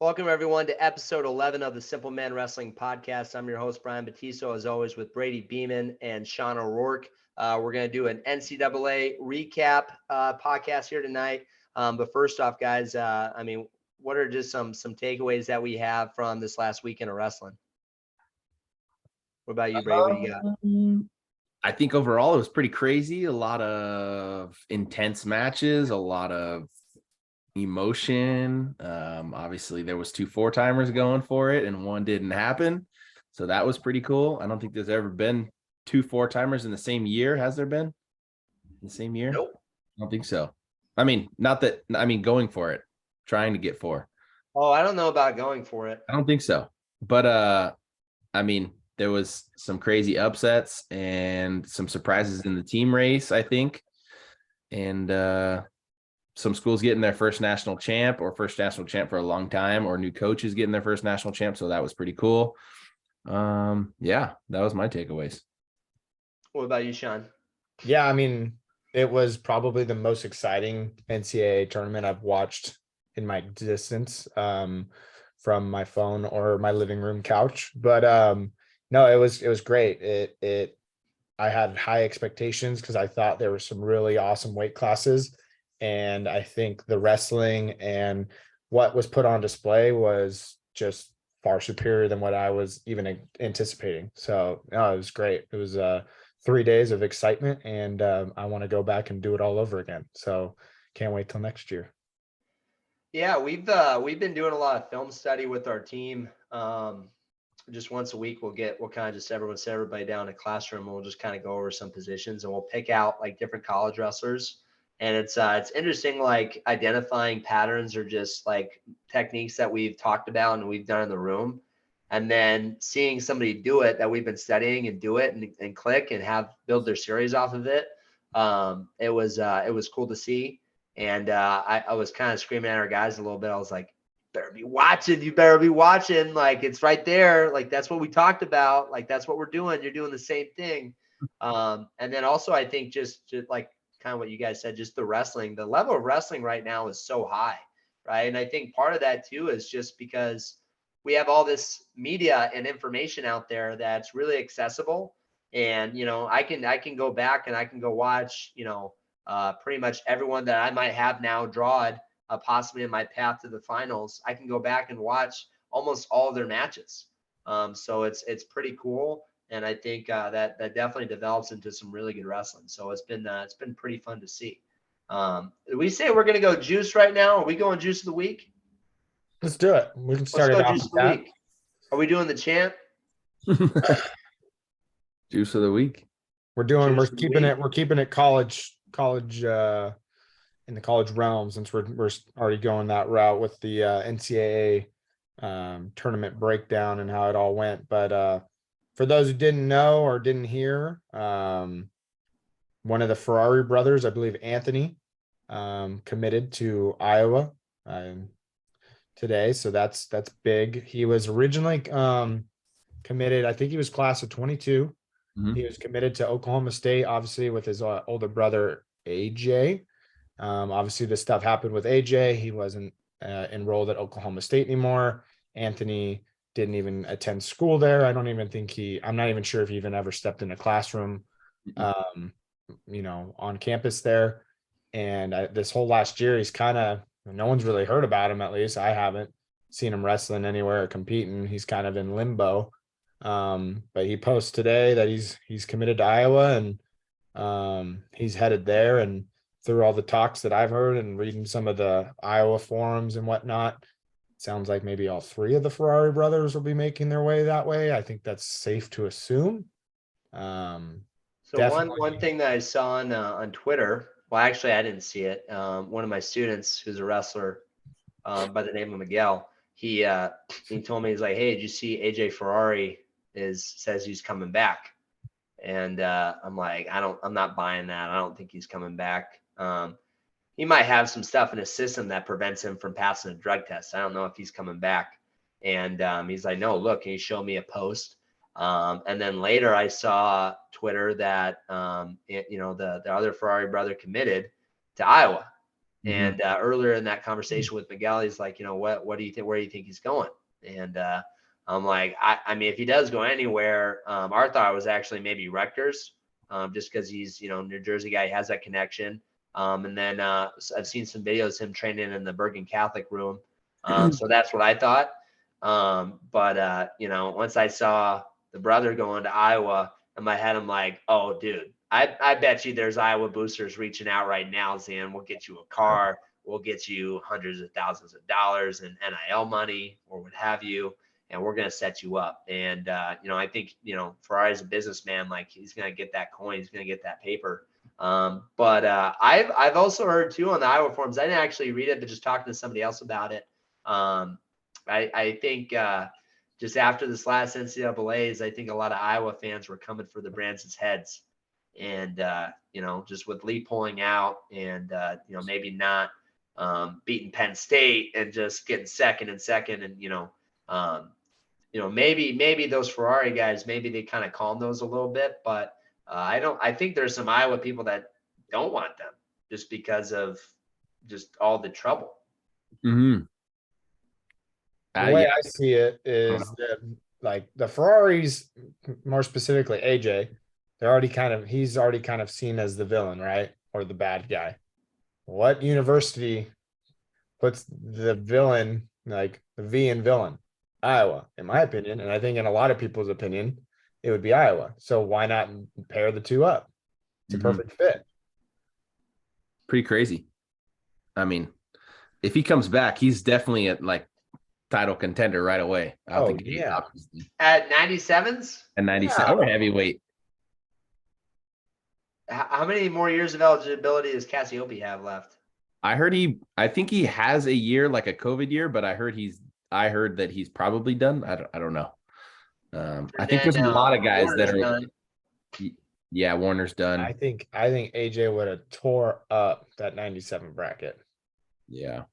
Welcome, everyone, to episode 11 of the Simple Man Wrestling Podcast. I'm your host, Brian Battisto, as always, with Brady Beeman and Sean O'Rourke. We're going to do an NCAA recap podcast here tonight. But first off, guys, what are just some takeaways that we have from this last weekend of wrestling? What about you, Brady? What do you got? I think overall it was pretty crazy. A lot of intense matches, a lot of emotion. Obviously there was 2 4-timers going for it and one didn't happen. So that was pretty cool. I don't think there's ever been 2 4-timers in the same year. Has there been in the same year? Nope. I don't think so. Going for it, trying to get 4. Oh, I don't know about going for it. I don't think so. But there was some crazy upsets and some surprises in the team race, I think. And some schools getting their first national champ for a long time, or new coaches getting their first national champ. So that was pretty cool. That was my takeaways. What about you, Sean? Yeah, it was probably the most exciting NCAA tournament I've watched in my existence, from my phone or my living room couch. But no, it was great. I had high expectations because I thought there were some really awesome weight classes. And I think the wrestling and what was put on display was just far superior than what I was even anticipating. So no, it was great. It was 3 days of excitement, and I want to go back and do it all over again. So can't wait till next year. Yeah, we've been doing a lot of film study with our team. Just once a week, we'll kind of just sit everybody down in a classroom, and we'll just kind of go over some positions, and we'll pick out like different college wrestlers. And it's interesting, like identifying patterns or just like techniques that we've talked about and we've done in the room, and then seeing somebody do it that we've been studying and do it and click and have build their series off of it. It was cool to see. And I was kind of screaming at our guys a little bit. I was like, you better be watching. Like, it's right there. Like, that's what we talked about. Like, that's what we're doing. You're doing the same thing. And then also, I think just like kind of what you guys said, just the level of wrestling right now is so high, right? And I think part of that too is just because we have all this media and information out there that's really accessible. And, I can go back and I can go watch, pretty much everyone that I might have now drawed possibly in my path to the finals. I can go back and watch almost all of their matches. So it's pretty cool. And I think that definitely develops into some really good wrestling. So it's been pretty fun to see. We say we're going to go juice right now. Are we going juice of the week? Let's do it. We can start it off juice of the week. Are we doing the chant? Juice of the week. We're keeping it college in the college realm, since we're already going that route with the NCAA tournament breakdown and how it all went. But for those who didn't know or didn't hear, one of the Ferrari brothers, I believe Anthony, committed to Iowa today. So that's big. He was originally committed, I think he was class of 22. Mm-hmm. He was committed to Oklahoma State, obviously, with his older brother, AJ. Obviously, this stuff happened with AJ. He wasn't enrolled at Oklahoma State anymore. Anthony didn't even attend school there. I'm not even sure if he even ever stepped in a classroom, on campus there. And this whole last year, he's no one's really heard about him. At least I haven't seen him wrestling anywhere or competing. He's kind of in limbo. But he posts today that he's committed to Iowa, and he's headed there. And through all the talks that I've heard and reading some of the Iowa forums and whatnot, it sounds like maybe all 3 of the Ferrari brothers will be making their way that way. I think that's safe to assume. So one thing that I saw on Twitter, well, actually I didn't see it. One of my students, who's a wrestler by the name of Miguel, he told me, he's like, hey, did you see AJ Ferrari says he's coming back? And I'm like, I'm not buying that. I don't think he's coming back. He might have some stuff in his system that prevents him from passing a drug test. I don't know if he's coming back. And he's like, no, look, and he showed me a post. And then later I saw Twitter that, the other Ferrari brother committed to Iowa. And earlier in that conversation with Miguel, he's like, what do you think? Where do you think he's going? And I'm like, I mean, if he does go anywhere, our thought was actually maybe Rutgers, just because he's, New Jersey guy, he has that connection. And then I've seen some videos of him training in the Bergen Catholic room. So that's what I thought. But once I saw the brother going to Iowa, in my head, I'm like, oh, dude, I bet you there's Iowa boosters reaching out right now saying, we'll get you a car, we'll get you hundreds of thousands of dollars in NIL money or what have you, and we're going to set you up. And, I think, Ferrari as a businessman, like he's going to get that coin, he's going to get that paper. But I've also heard too on the Iowa forums, I didn't actually read it, but just talking to somebody else about it. I think just after this last NCAAs, I think a lot of Iowa fans were coming for the Branson's heads. And, just with Lee pulling out and, maybe not beating Penn State and just getting second and, maybe those Ferrari guys, maybe they kind of calm those a little bit. But I think there's some Iowa people that don't want them just because of just all the trouble. The way I see it is that, like, the Ferraris, more specifically AJ, he's already kind of seen as the villain, right? Or the bad guy. What university puts the villain, like the V in villain? Iowa, in my opinion. And I think in a lot of people's opinion, it would be Iowa. So why not pair the two up? It's a perfect fit. Pretty crazy. I mean, if he comes back, he's definitely at like title contender right away. Yeah. At 97s? And 97 or heavyweight. How many more years of eligibility does Cassiope have left? I think he has a year, like a COVID year, but I heard that he's probably done. I don't know. I think there's a lot of guys that are done. Yeah, Warner's done. I think AJ would have tore up that 97 bracket. Yeah.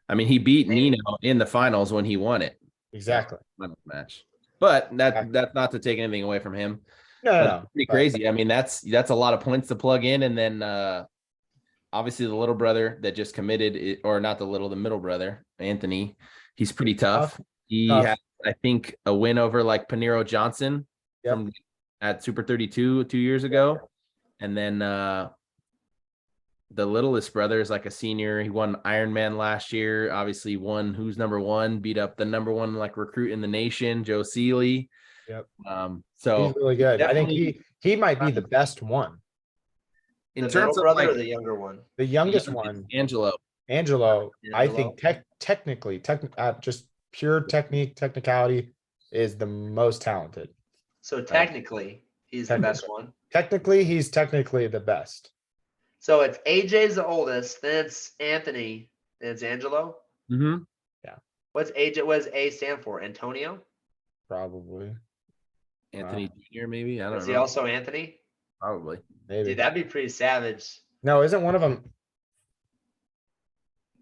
I mean, he beat Nino in the finals when he won it. Exactly. Match. But that's not to take anything away from him. No. Pretty crazy. I mean, that's a lot of points to plug in. And then obviously the little brother that just committed, or not the middle brother, Anthony, he's pretty tough. He had, I think, a win over like Panero Johnson at Super 32 2 years ago. And then the littlest brother is like a senior. He won Ironman last year. Obviously won who's number one, beat up the number one like recruit in the nation, Joe Seeley. Yep. So he's really good. I think he might be the best one. In terms of brother, or the younger one? The youngest one, Angelo, I think technically, just pure technicality is the most talented. So technically, he's the best one. Technically, he's technically the best. So it's AJ's the oldest, then it's Anthony, then it's Angelo. Mm-hmm. Yeah. What's AJ? What does A stand for? Antonio? Probably. Anthony Jr. Maybe. I don't know. Is he also Anthony? Probably. Maybe. Dude, that'd be pretty savage. No, isn't one of them?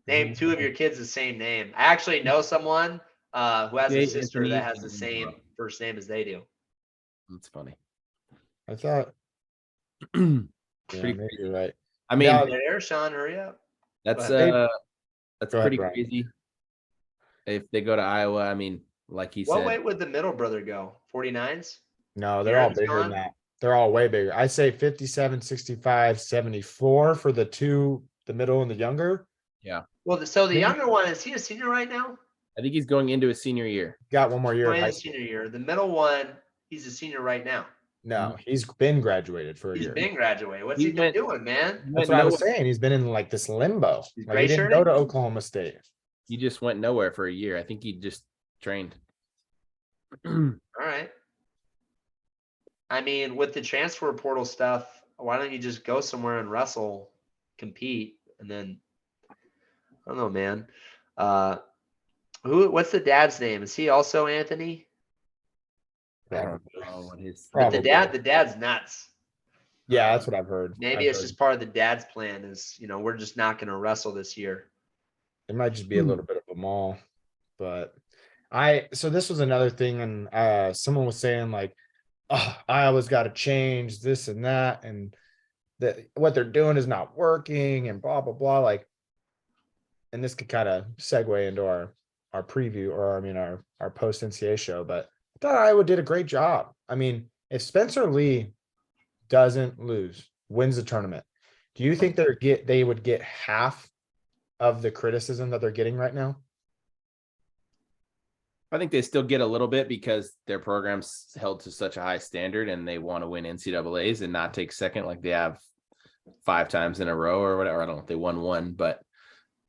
Name two of your kids the same name. I actually know someone who has a sister that has the same first name as they do. That's funny. I thought. Pretty maybe you're right. I mean, there, Sean, hurry up. That's pretty crazy. If they go to Iowa, I mean, like he said. What weight would the middle brother go? 49s? No, they're all bigger than that. They're all way bigger. I say 57, 65, 74 for the two, the middle and the younger. Yeah. Well, so the younger one, is he a senior right now? I think he's going into his senior year. Got one more year. Senior year. The middle one, he's a senior right now. No, he's been graduated for a year. He's been graduated. What's he been doing, man? That's what I was saying. He's been in like this limbo. Like, he didn't go to Oklahoma State. He just went nowhere for a year. I think he just trained. All right. I mean, with the transfer portal stuff, why don't you just go somewhere and wrestle, compete, and then I don't know, man. What's the dad's name? Is he also Anthony? I don't know what his. But the dad's nuts. Yeah, that's what I've heard. Maybe it's just part of the dad's plan is, we're just not going to wrestle this year. It might just be a little bit of a maul, but so this was another thing. And someone was saying like, oh, Iowa's got to change this and that. And that what they're doing is not working and blah, blah, blah. Like, and this could kind of segue into our preview, or I mean our post NCAA show, but I thought Iowa did a great job. I mean, if Spencer Lee doesn't lose, wins the tournament, do you think they would get half of the criticism that they're getting right now? I think they still get a little bit because their program's held to such a high standard and they want to win NCAAs and not take second like they have 5 times in a row or whatever. I don't know if they won one, but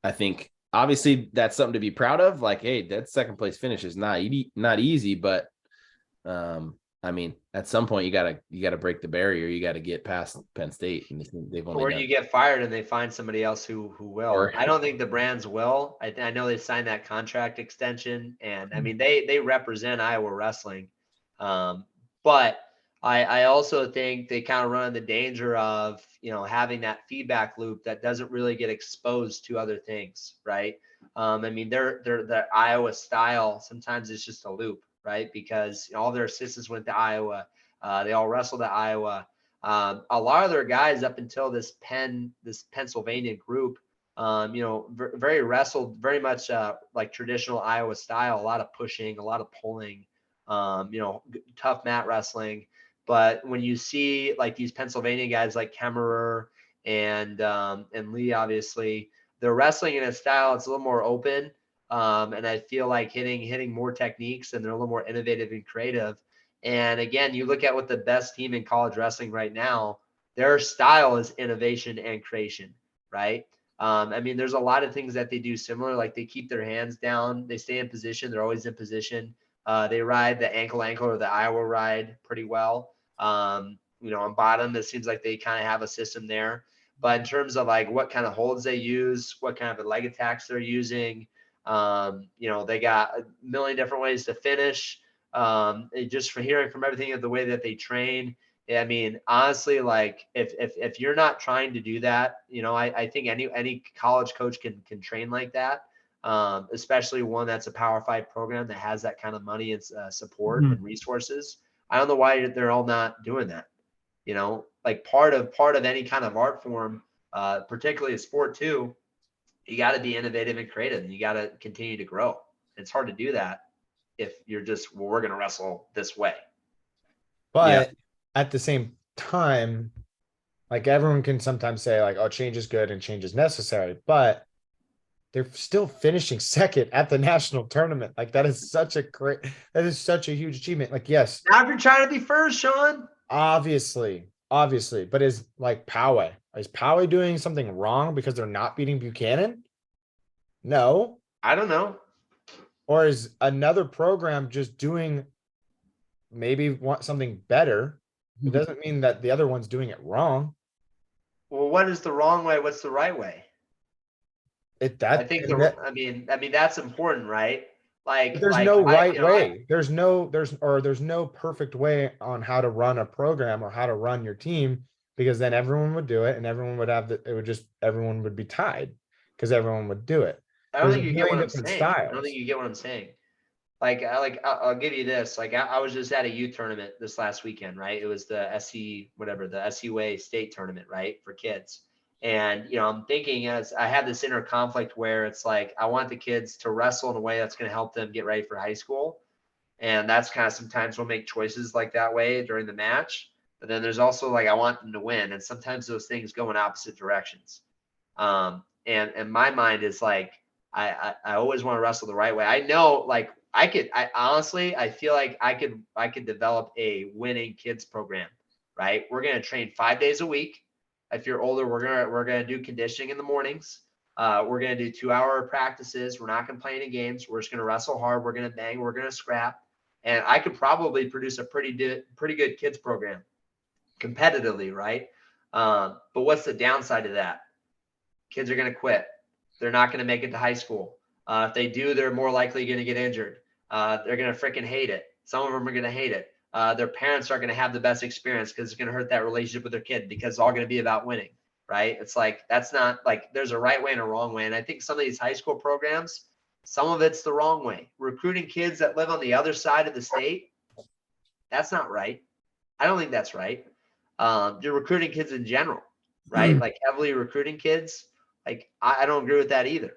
I think obviously that's something to be proud of. Like, hey, that second place finish is not easy, but I mean, at some point you gotta break the barrier. You got to get past Penn State, and they've only Or done. you get fired and they find somebody else who will. Or- I don't think the Brands will. I know they signed that contract extension, and I mean they represent Iowa wrestling, but I also think they kind of run the danger of having that feedback loop that doesn't really get exposed to other things, right? I mean their Iowa style sometimes it's just a loop, right? Because all their assistants went to Iowa, they all wrestled at Iowa. A lot of their guys up until this Pennsylvania group, very wrestled, very much like traditional Iowa style, a lot of pushing, a lot of pulling, tough mat wrestling. But when you see like these Pennsylvania guys like Kemmerer and Lee, obviously, they're wrestling in a style it's a little more open. And I feel like hitting more techniques, and they're a little more innovative and creative. And again, you look at what the best team in college wrestling right now, their style is innovation and creation, right? I mean, there's a lot of things that they do similar, like they keep their hands down, they stay in position, they're always in position. They ride the ankle or the Iowa ride pretty well. On bottom, it seems like they kind of have a system there. But in terms of like what kind of holds they use, what kind of leg attacks they're using, they got a million different ways to finish. Just from hearing from everything of the way that they train, I mean, honestly, like if you're not trying to do that, I think any college coach can train like that, especially one that's a Power 5 program that has that kind of money and support and resources. I don't know why they're all not doing that. Like part of any kind of art form, particularly a sport too, you got to be innovative and creative, and you got to continue to grow. It's hard to do that if you're just, we're going to wrestle this way. But at the same time, like everyone can sometimes say like, oh, change is good and change is necessary, but they're still finishing second at the national tournament. Like that is such a huge achievement. Like, yes. Now if you're trying to be first, Sean. Obviously, but is Poway doing something wrong because they're not beating Buchanan? No. I don't know. Or is another program just doing maybe something better? It doesn't mean that the other one's doing it wrong. Well, what is the wrong way? What's the right way? I think I mean that's important, right? Like there's no right way. There's no perfect way on how to run a program or how to run your team, because then everyone would do it and everyone would everyone would be tied because everyone would do it. I don't think you get what I'm saying. I don't think you get what I'm saying. I'll give you this. Like I was just at a youth tournament this last weekend, right? It was the SUA state tournament, right, for kids. And I'm thinking as I have this inner conflict where it's like I want the kids to wrestle in a way that's going to help them get ready for high school, and that's kind of sometimes we'll make choices like that way during the match. But then there's also like I want them to win, and sometimes those things go in opposite directions. And my mind is like I always want to wrestle the right way. I know like I honestly feel like I could develop a winning kids program, right? We're going to train 5 days a week. If you're older, we're gonna do conditioning in the mornings. We're gonna do 2-hour practices. We're not gonna play any games. We're just gonna wrestle hard. We're gonna bang. We're gonna scrap. And I could probably produce a pretty good kids program competitively, right? But what's the downside of that? Kids are gonna quit. They're not gonna make it to high school. If they do, they're more likely gonna get injured. They're gonna freaking hate it. Some of them are gonna hate it. Their parents aren't going to have the best experience because it's going to hurt that relationship with their kid because it's all going to be about winning, right? It's like, that's not like there's a right way and a wrong way. And I think some of these high school programs, some of it's the wrong way. Recruiting kids that live on the other side of the state, that's not right. I don't think that's right. You're recruiting kids in general, right? Like heavily recruiting kids. Like I don't agree with that either.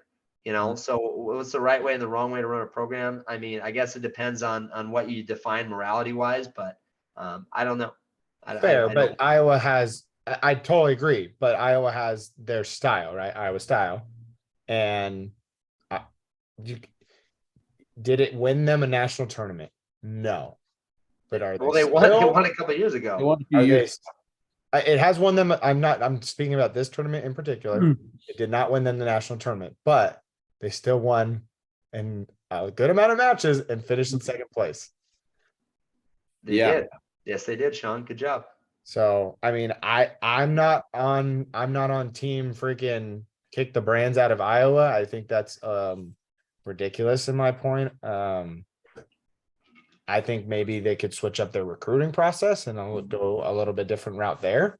So what's the right way and the wrong way to run a program? I mean, I guess it depends on what you define morality wise, but I don't know. Fair, I but don't. Iowa has, I totally agree, but Iowa has their style, right? Iowa style. And you, did it win them a national tournament? No. But are Well, they they won. They still, won a couple of years They ago. won a few are they, years. it has won them. I'm speaking about this tournament in particular. It did not win them the national tournament, but they still won in a good amount of matches and finished in second place. They Yeah. did. Yes, they did, Sean. Good job. So, I mean, I'm not on team freaking kick the brands out of Iowa. I think that's ridiculous in my point. I think maybe they could switch up their recruiting process and I'll go a little bit different route there.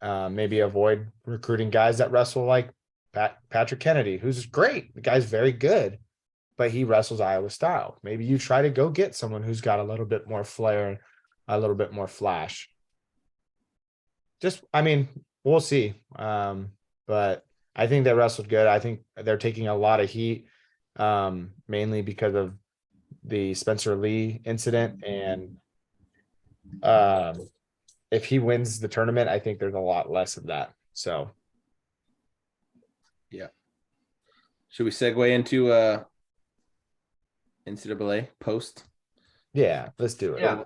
Maybe avoid recruiting guys that wrestle like Patrick Kennedy, who's great. The guy's very good, but he wrestles Iowa style. Maybe you try to go get someone who's got a little bit more flair, a little bit more flash. I mean, we'll see. But I think they wrestled good. I think they're taking a lot of heat, mainly because of the Spencer Lee incident. And if he wins the tournament, I think there's a lot less of that. So, Yeah. Should we segue into NCAA post? yeah, let's do it. Yeah.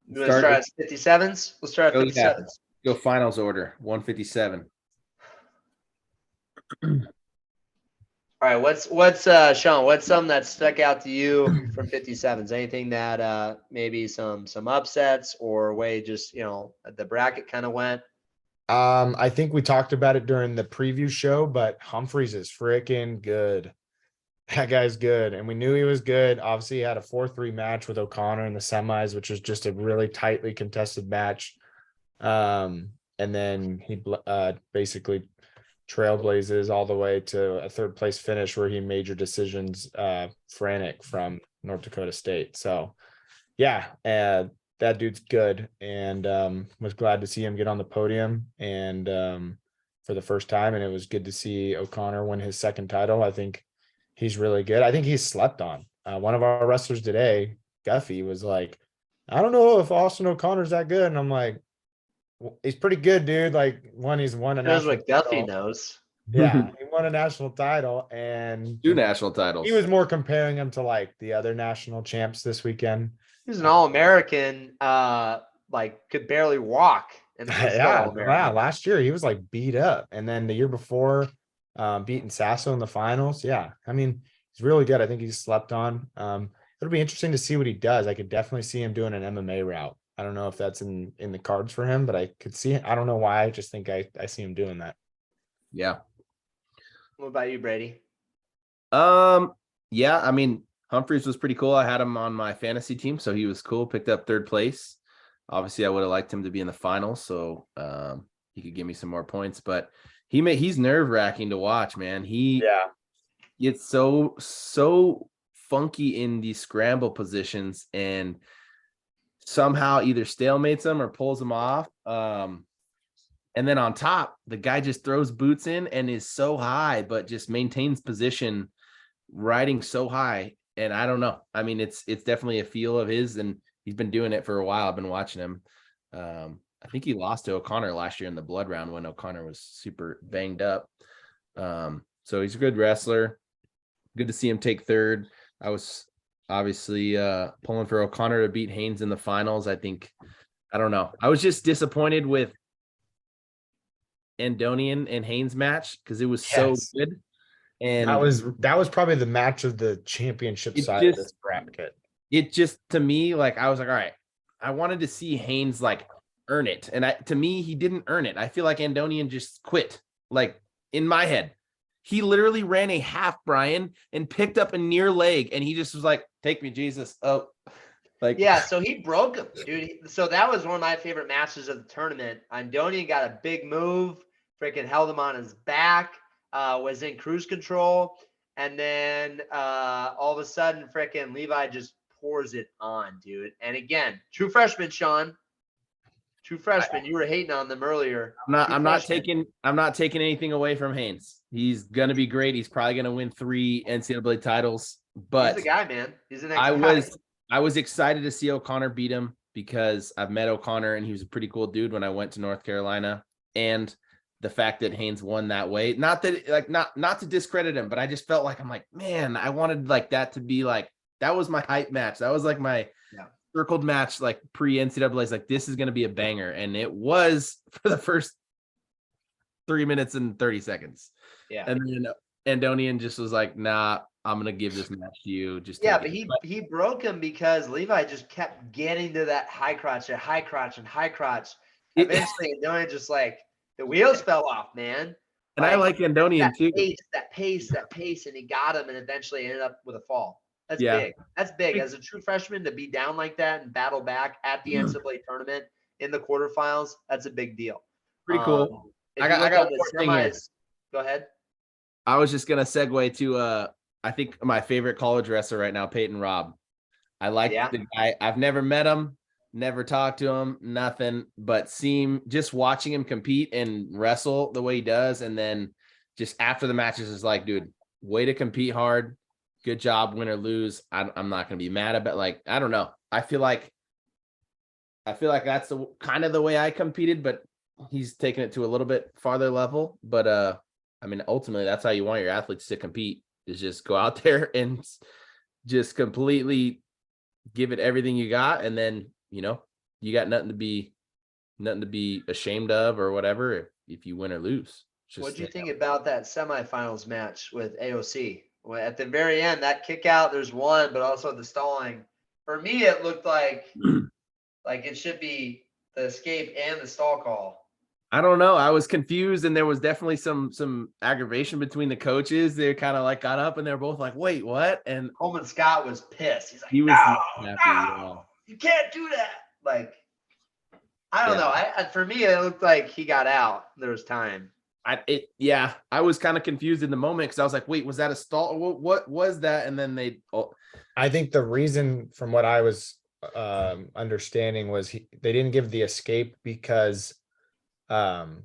You want to start at 57s? We'll start at 57s. Go finals order 157. All right, what's Sean? What's something that stuck out to you from 57s? Anything that maybe some upsets or way just the bracket kind of went? I think we talked about it during the preview show, but Humphreys is freaking good. That guy's good, and we knew he was good. Obviously, he had a 4-3 match with O'Connor in the semis, which was just a really tightly contested match. And then he basically trailblazes all the way to a third place finish where he major decisions Franek from North Dakota State. So yeah, that dude's good, and was glad to see him get on the podium and for the first time. And it was good to see O'Connor win his second title. I think he's really good. I think he's slept on. One of our wrestlers today, Guffey, was like, I don't know if Austin O'Connor's that good. And I'm like, well, he's pretty good, dude. Like, he's won a Knows national what Guffey title. knows. Yeah, he won a national title, and 2 national titles. he was more comparing him to like the other national champs this weekend. He was an All-American, could barely walk. And Yeah, last year he was like beat up, and then the year before, beating Sasso in the finals. Yeah, I mean, he's really good. I think he's slept on. It'll be interesting to see what he does. I could definitely see him doing an MMA route. I don't know if that's in the cards for him, but I could see it. I don't know why. I just think I see him doing that. Yeah. What about you, Brady? Yeah, I mean, Humphreys was pretty cool. I had him on my fantasy team, so he was cool. Picked up third place. Obviously, I would have liked him to be in the finals, so he could give me some more points. But he's nerve-wracking to watch, man. He gets so funky in these scramble positions and somehow either stalemates them or pulls them off. And then on top, the guy just throws boots in and is so high, but just maintains position, riding so high. And I don't know. I mean, it's definitely a feel of his, and he's been doing it for a while. I've been watching him. I think he lost to O'Connor last year in the blood round when O'Connor was super banged up. So he's a good wrestler. Good to see him take third. I was obviously pulling for O'Connor to beat Haynes in the finals. I don't know. I was just disappointed with Andonian and Haynes match because it was so good. And that was probably the match of the championship side of this bracket. It just, to me, like, I was like, all right, I wanted to see Haynes like earn it. And to me, he didn't earn it. I feel like Andonian just quit. Like, in my head, he literally ran a half, Brian, and picked up a near leg, and he just was like, take me, Jesus. Oh, like, yeah, so he broke him, dude. So that was one of my favorite matches of the tournament. Andonian got a big move, freaking held him on his back, was in cruise control, and then all of a sudden, freaking Levi just pours it on, dude. And again, true freshman, Sean. True freshman. You were hating on them earlier. I'm not taking anything away from Haynes. He's gonna be great. He's probably gonna win 3 NCAA titles. But he's the guy, man. He's the next I guy. was excited to see O'Connor beat him because I've met O'Connor and he was a pretty cool dude when I went to North Carolina. And the fact that Haynes won that way, not to discredit him, but I just felt like I'm like, man, I wanted like that to be like, that was my hype match. That was like my circled match, like pre NCAA. Like, this is going to be a banger. And it was for the first 3 minutes and 30 seconds. Yeah. And then Andonian just was like, nah, I'm going to give this match to you. Just but he broke him because Levi just kept getting to that high crotch. Eventually, Andonian just like, the wheels fell off, man. And I like Andonian too. That pace, and he got him and eventually ended up with a fall. That's Yeah. big. That's big. As a true freshman, to be down like that and battle back at the NCAA tournament in the quarterfinals, that's a big deal. Pretty cool. I got one more thing here. Go ahead. I was just gonna segue to I think my favorite college wrestler right now, Peyton Robb. I like the guy. I've never met him, never talked to him, nothing, but just watching him compete and wrestle the way he does, and then just after the matches is like, dude, way to compete hard. Good job, win or lose. I'm not gonna be mad about, like, I don't know. I feel like that's the kind of the way I competed, but he's taking it to a little bit farther level. But I mean, ultimately, that's how you want your athletes to compete, is just go out there and just completely give it everything you got, and then you got nothing to be ashamed of or whatever if you win or lose. What do you think about that semifinals match with AOC? Well, at the very end, that kick out, there's one, but also the stalling. For me, it looked like it should be the escape and the stall call. I don't know. I was confused, and there was definitely some aggravation between the coaches. They kind of like got up, and they're both like, "Wait, what?" And Coleman Scott was pissed. He's like, he was no, you can't do that. Like, I don't know. For me, it looked like he got out. There was time. I was kind of confused in the moment because I was like, wait, was that a stall? What was that? And then I think the reason, from what I was understanding, was they didn't give the escape because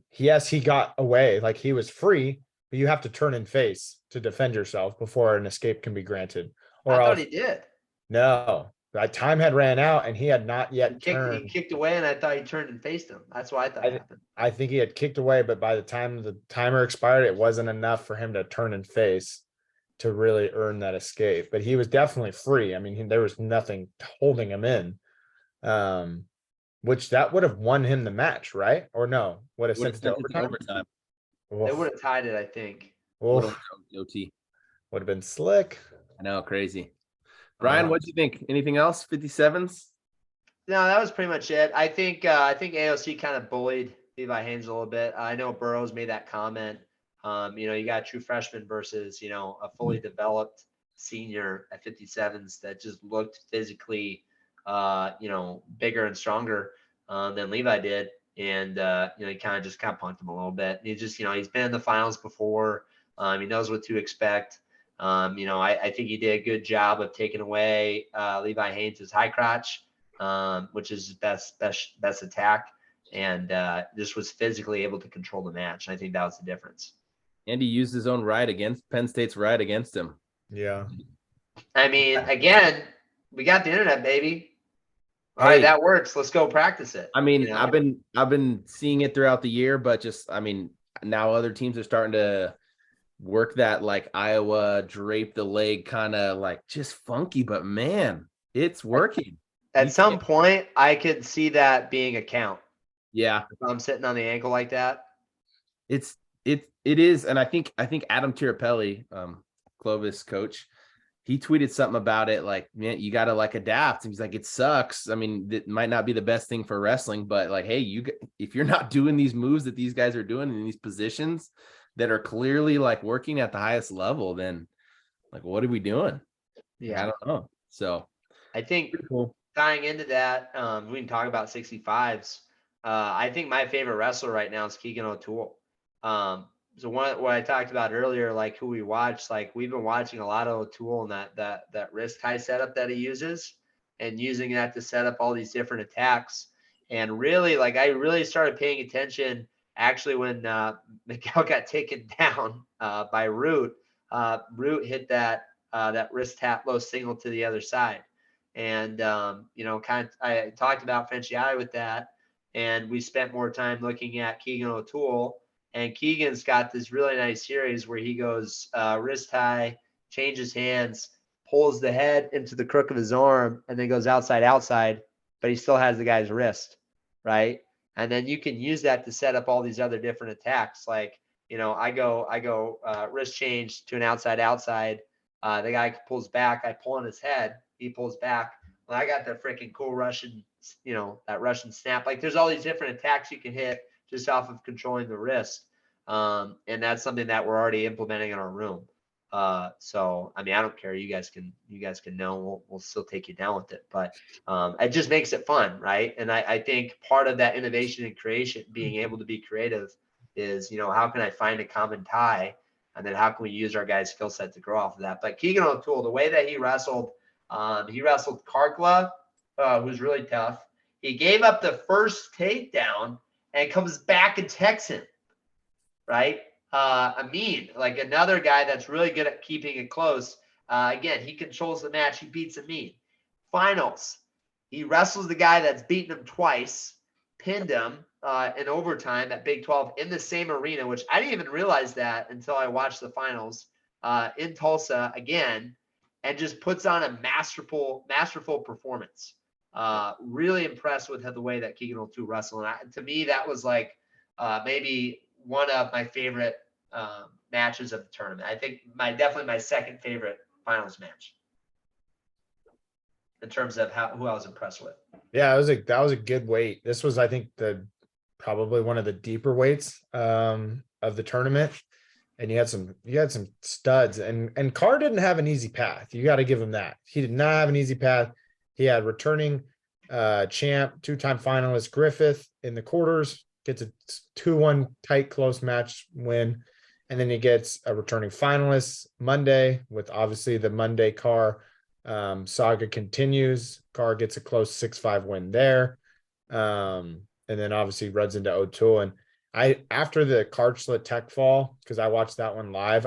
he got away, like he was free, but you have to turn and face to defend yourself before an escape can be granted. Or I thought he did. No, that time had ran out and he had not yet turned. He kicked away, and I thought he turned and faced him. That's what I thought happened. I think he had kicked away, but by the time the timer expired, it wasn't enough for him to turn and face to really earn that escape. But he was definitely free. I mean, there was nothing holding him in, which that would have won him the match, right? Or no? Would have sent it to overtime. They would have tied it, I think. OT would have been slick. I know, crazy. Brian, what do you think? Anything else? 57s? No, that was pretty much it. I think AOC kind of bullied Levi Haynes a little bit. I know Burroughs made that comment. You got a true freshman versus, a fully developed senior at 57s that just looked physically, bigger and stronger than Levi did. And, he kind of punked him a little bit. He just, he's been in the finals before. He knows what to expect. I think he did a good job of taking away Levi Haynes' high crotch, which is his best attack, and just was physically able to control the match. And I think that was the difference. And he used his own right against Penn State's right against him. Yeah. I mean, again, we got the internet, baby. All right, that works. Let's go practice it. I mean, I've been seeing it throughout the year, but now other teams are starting to work that, like Iowa drape the leg kind of like just funky, but man, it's working. At some point, I could see that being a count. Yeah. If I'm sitting on the ankle like that. It is. And I think Adam Tirapelli, Clovis coach, he tweeted something about it. Like, man, you got to like adapt. And he's like, it sucks. I mean, it might not be the best thing for wrestling, but like, hey, if you're not doing these moves that these guys are doing in these positions that are clearly like working at the highest level, then like, what are we doing? Yeah. I don't know. So I think tying into that, we can talk about 65s. I think my favorite wrestler right now is Keegan O'Toole. So what I talked about earlier, like who we watch, like we've been watching a lot of O'Toole and that wrist high setup that he uses, and using that to set up all these different attacks. And really, like, I really started paying attention actually when Miguel got taken down by Root. Root hit that wrist tap low single to the other side. And, I talked about Frenciati with that. And we spent more time looking at Keegan O'Toole. And Keegan's got this really nice series where he goes wrist high, changes hands, pulls the head into the crook of his arm, and then goes outside, but he still has the guy's wrist, right? And then you can use that to set up all these other different attacks. Like, I go wrist change to an outside. The guy pulls back, I pull on his head, he pulls back. Well, I got the freaking cool Russian, that Russian snap. Like, there's all these different attacks you can hit just off of controlling the wrist. And that's something that we're already implementing in our room. So, I mean, I don't care. You guys can know, we'll still take you down with it, but, it just makes it fun. Right. And I think part of that innovation and creation, being able to be creative is, how can I find a common tie? And then how can we use our guys' skill set to grow off of that? But Keegan O'Toole, the way that he wrestled Karkla, who's really tough. He gave up the first takedown and comes back and techs him, right? Amin, like another guy that's really good at keeping it close. Again, he controls the match. He beats Amin. Finals, he wrestles the guy that's beaten him twice, pinned him in overtime at Big 12 in the same arena, which I didn't even realize that until I watched the finals in Tulsa again, and just puts on a masterful performance. Really impressed with the way that Keegan O'Toole wrestled. And to me, that was like maybe one of my favorite matches of the tournament. I think definitely my second favorite finals match in terms of who I was impressed with. Yeah, that was a good weight. This was, I think, probably one of the deeper weights of the tournament. And you had some studs, and Carr didn't have an easy path. You got to give him that. He did not have an easy path. He had returning champ, two-time finalist Griffith in the quarters, gets a 2-1 tight close match win, and then he gets a returning finalist Monday with obviously the Monday Carr saga continues. Carr gets a close 6-5 win there, and then obviously runs into O'Toole. And after the Karchla tech fall, because I watched that one live,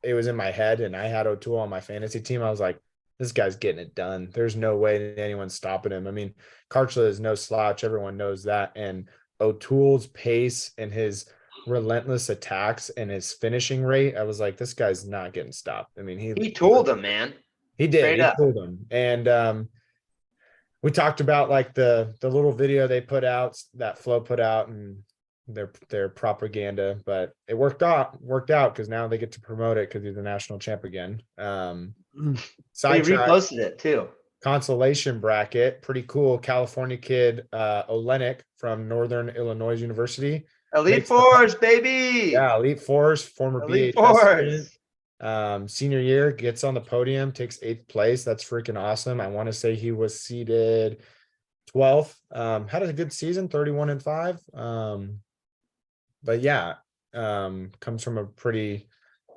it was in my head, and I had O'Toole on my fantasy team. I was like, this guy's getting it done. There's no way anyone's stopping him. I mean, Karchla is no slouch. Everyone knows that. And O'Toole's pace and his relentless attacks and his finishing rate, I was like, this guy's not getting stopped. I mean, he tooled him, man. He did. Straight he up. tooled him. And we talked about like the little video they put out, that Flow put out, and their propaganda, but it worked out because now they get to promote it because he's the national champ again. He Sidetrack, reposted it too. consolation bracket, pretty cool. California kid Olenek from Northern Illinois University. Elite Fours, baby. Yeah, Elite Fours, former Elite BHS Fours. student. Senior year, gets on the podium, takes 8th place. That's freaking awesome. I want to say he was seeded 12th. Had a good season, 31-5. But yeah, comes from a pretty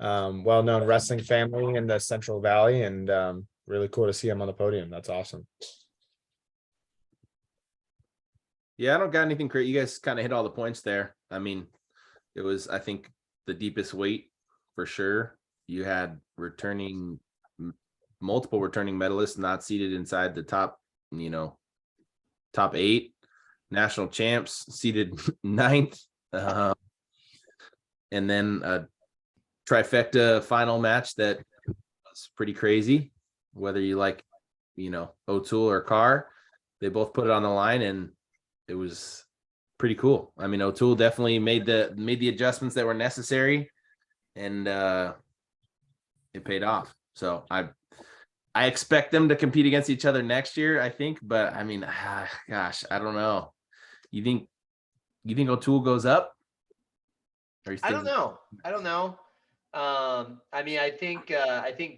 well-known wrestling family in the Central Valley, and really cool to see him on the podium. That's awesome. Yeah, I don't got anything great. You guys kind of hit all the points there. I mean, it was, I think, the deepest weight for sure. You had multiple returning medalists not seated inside the top 8. National champs seated 9th. And then a trifecta final match that was pretty crazy. Whether you like, O'Toole or Carr, they both put it on the line, and it was pretty cool. I mean, O'Toole definitely made the adjustments that were necessary, and it paid off. So I expect them to compete against each other next year, I think. But I mean, gosh, I don't know. You think O'Toole goes up? I don't know. I mean, I think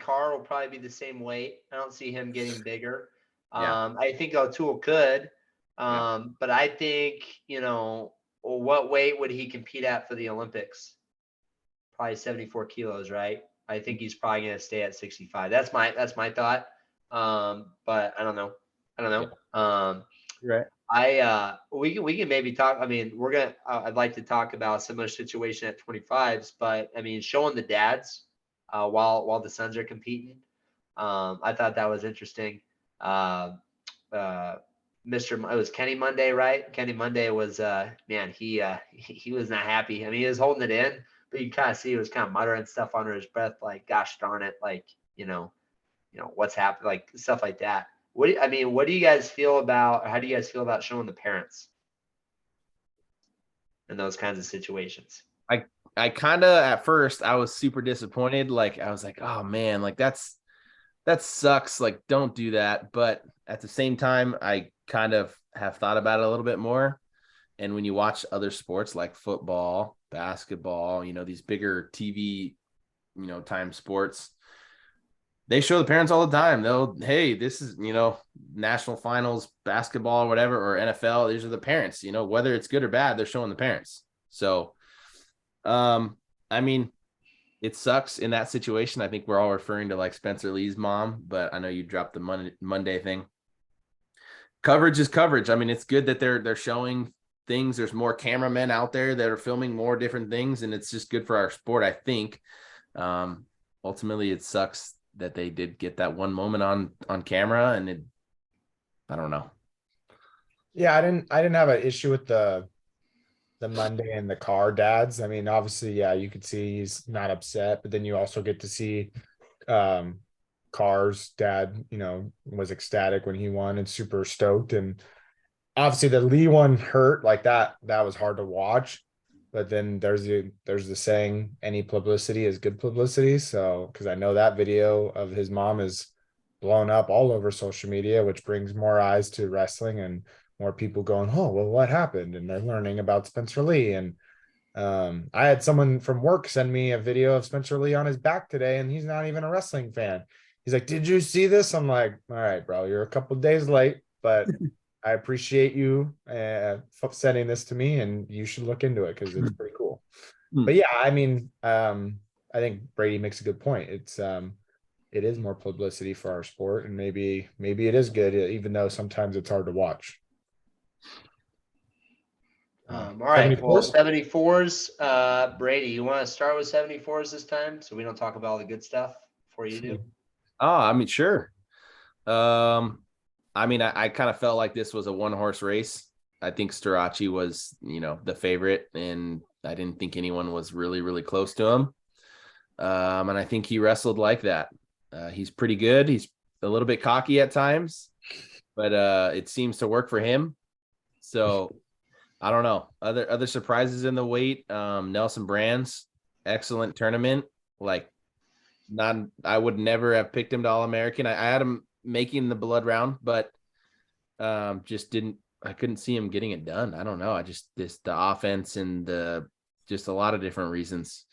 Carr will probably be the same weight. I don't see him getting bigger. Yeah. I think O'Toole could. But I think, what weight would he compete at for the Olympics? Probably 74 kilos, right? I think he's probably going to stay at 65. That's my thought. But I don't know. Right. We can maybe talk. I mean, I'd like to talk about a similar situation at 25s, but I mean, showing the dads while the sons are competing. I thought that was interesting. Uh, uh, it was Kenny Monday, right? Kenny Monday was man, he was not happy. I mean, he was holding it in, but you kind of see he was kind of muttering stuff under his breath, like, "Gosh darn it!" Like, what's happened, like stuff like that. What do you guys feel about? How do you guys feel about showing the parents in those kinds of situations? I kind of at first I was super disappointed. Like I was like, oh man, like that sucks. Like don't do that. But at the same time, I kind of have thought about it a little bit more. And when you watch other sports like football, basketball, these bigger TV, time sports, they show the parents all the time. Hey, this is, national finals, basketball or whatever, or NFL. These are the parents, whether it's good or bad, they're showing the parents. So, I mean, it sucks in that situation. I think we're all referring to like Spencer Lee's mom, but I know you dropped the Monday thing. Coverage is coverage. I mean, it's good that they're showing things. There's more cameramen out there that are filming more different things, and it's just good for our sport, I think. Ultimately, it sucks that they did get that one moment on camera, and I don't know. Yeah, I didn't have an issue with the Monday and the car dads. I mean, obviously, yeah, you could see he's not upset, but then you also get to see Carr's dad, was ecstatic when he won and super stoked. And obviously the Lee one hurt, like that was hard to watch. But then there's the saying, any publicity is good publicity. So because I know that video of his mom is blown up all over social media, which brings more eyes to wrestling and more people going, oh, well, what happened? And they're learning about Spencer Lee. And I had someone from work send me a video of Spencer Lee on his back today, and he's not even a wrestling fan. He's like, "Did you see this?" I'm like, "All right, bro, you're a couple days late, but I appreciate you sending this to me, and you should look into it because it's pretty cool." But yeah, I mean, I think Brady makes a good point. It is more publicity for our sport, and maybe it is good, even though sometimes it's hard to watch. All right. 74s? Well, 74s. Brady, you want to start with 74s this time so we don't talk about all the good stuff before you do? Oh, I mean, sure. I mean, I kind of felt like this was a one-horse race. I think Starachi was, the favorite, and I didn't think anyone was really, really close to him. And I think he wrestled like that. He's pretty good. He's a little bit cocky at times, but it seems to work for him. So I don't know. Other surprises in the weight. Nelson Brands, excellent tournament. Like, I would never have picked him to All-American. I had him making the blood round, but I couldn't see him getting it done. I don't know. The offense and just a lot of different reasons.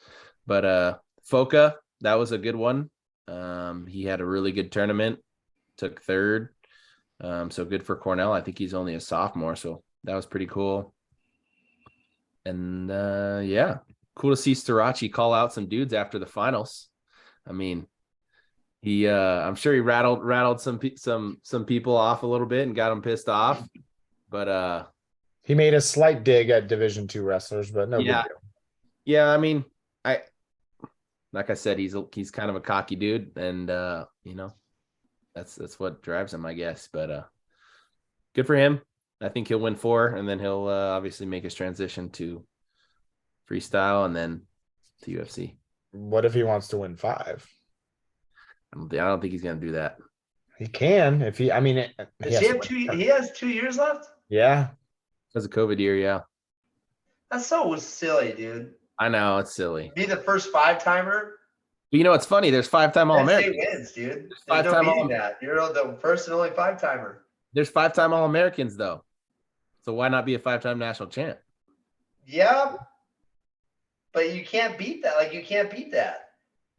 But Foca, that was a good one. He had a really good tournament, took third. So good for Cornell. I think he's only a sophomore, so that was pretty cool. And yeah, cool to see Starachi call out some dudes after the finals. I mean, I'm sure he rattled some people off a little bit and got them pissed off. But he made a slight dig at Division II wrestlers, but no big deal. Yeah, I mean, like I said, he's kind of a cocky dude, and that's what drives him, I guess. But good for him. I think he'll win 4, and then he'll obviously make his transition to freestyle and then to UFC. What if he wants to win 5? I don't think he's gonna do that. He can if he. I mean, Does he have he has 2 years left? Yeah, because of COVID year. Yeah, that's so silly, dude. I know, it's silly. Be the first 5-timer. But it's funny. There's 5-time All-Americans. Wins, dude. There's no meaning that. You're the first and only 5-timer. There's 5-time All-Americans though, so why not be a 5-time national champ? Yeah, but you can't beat that. Like, you can't beat that.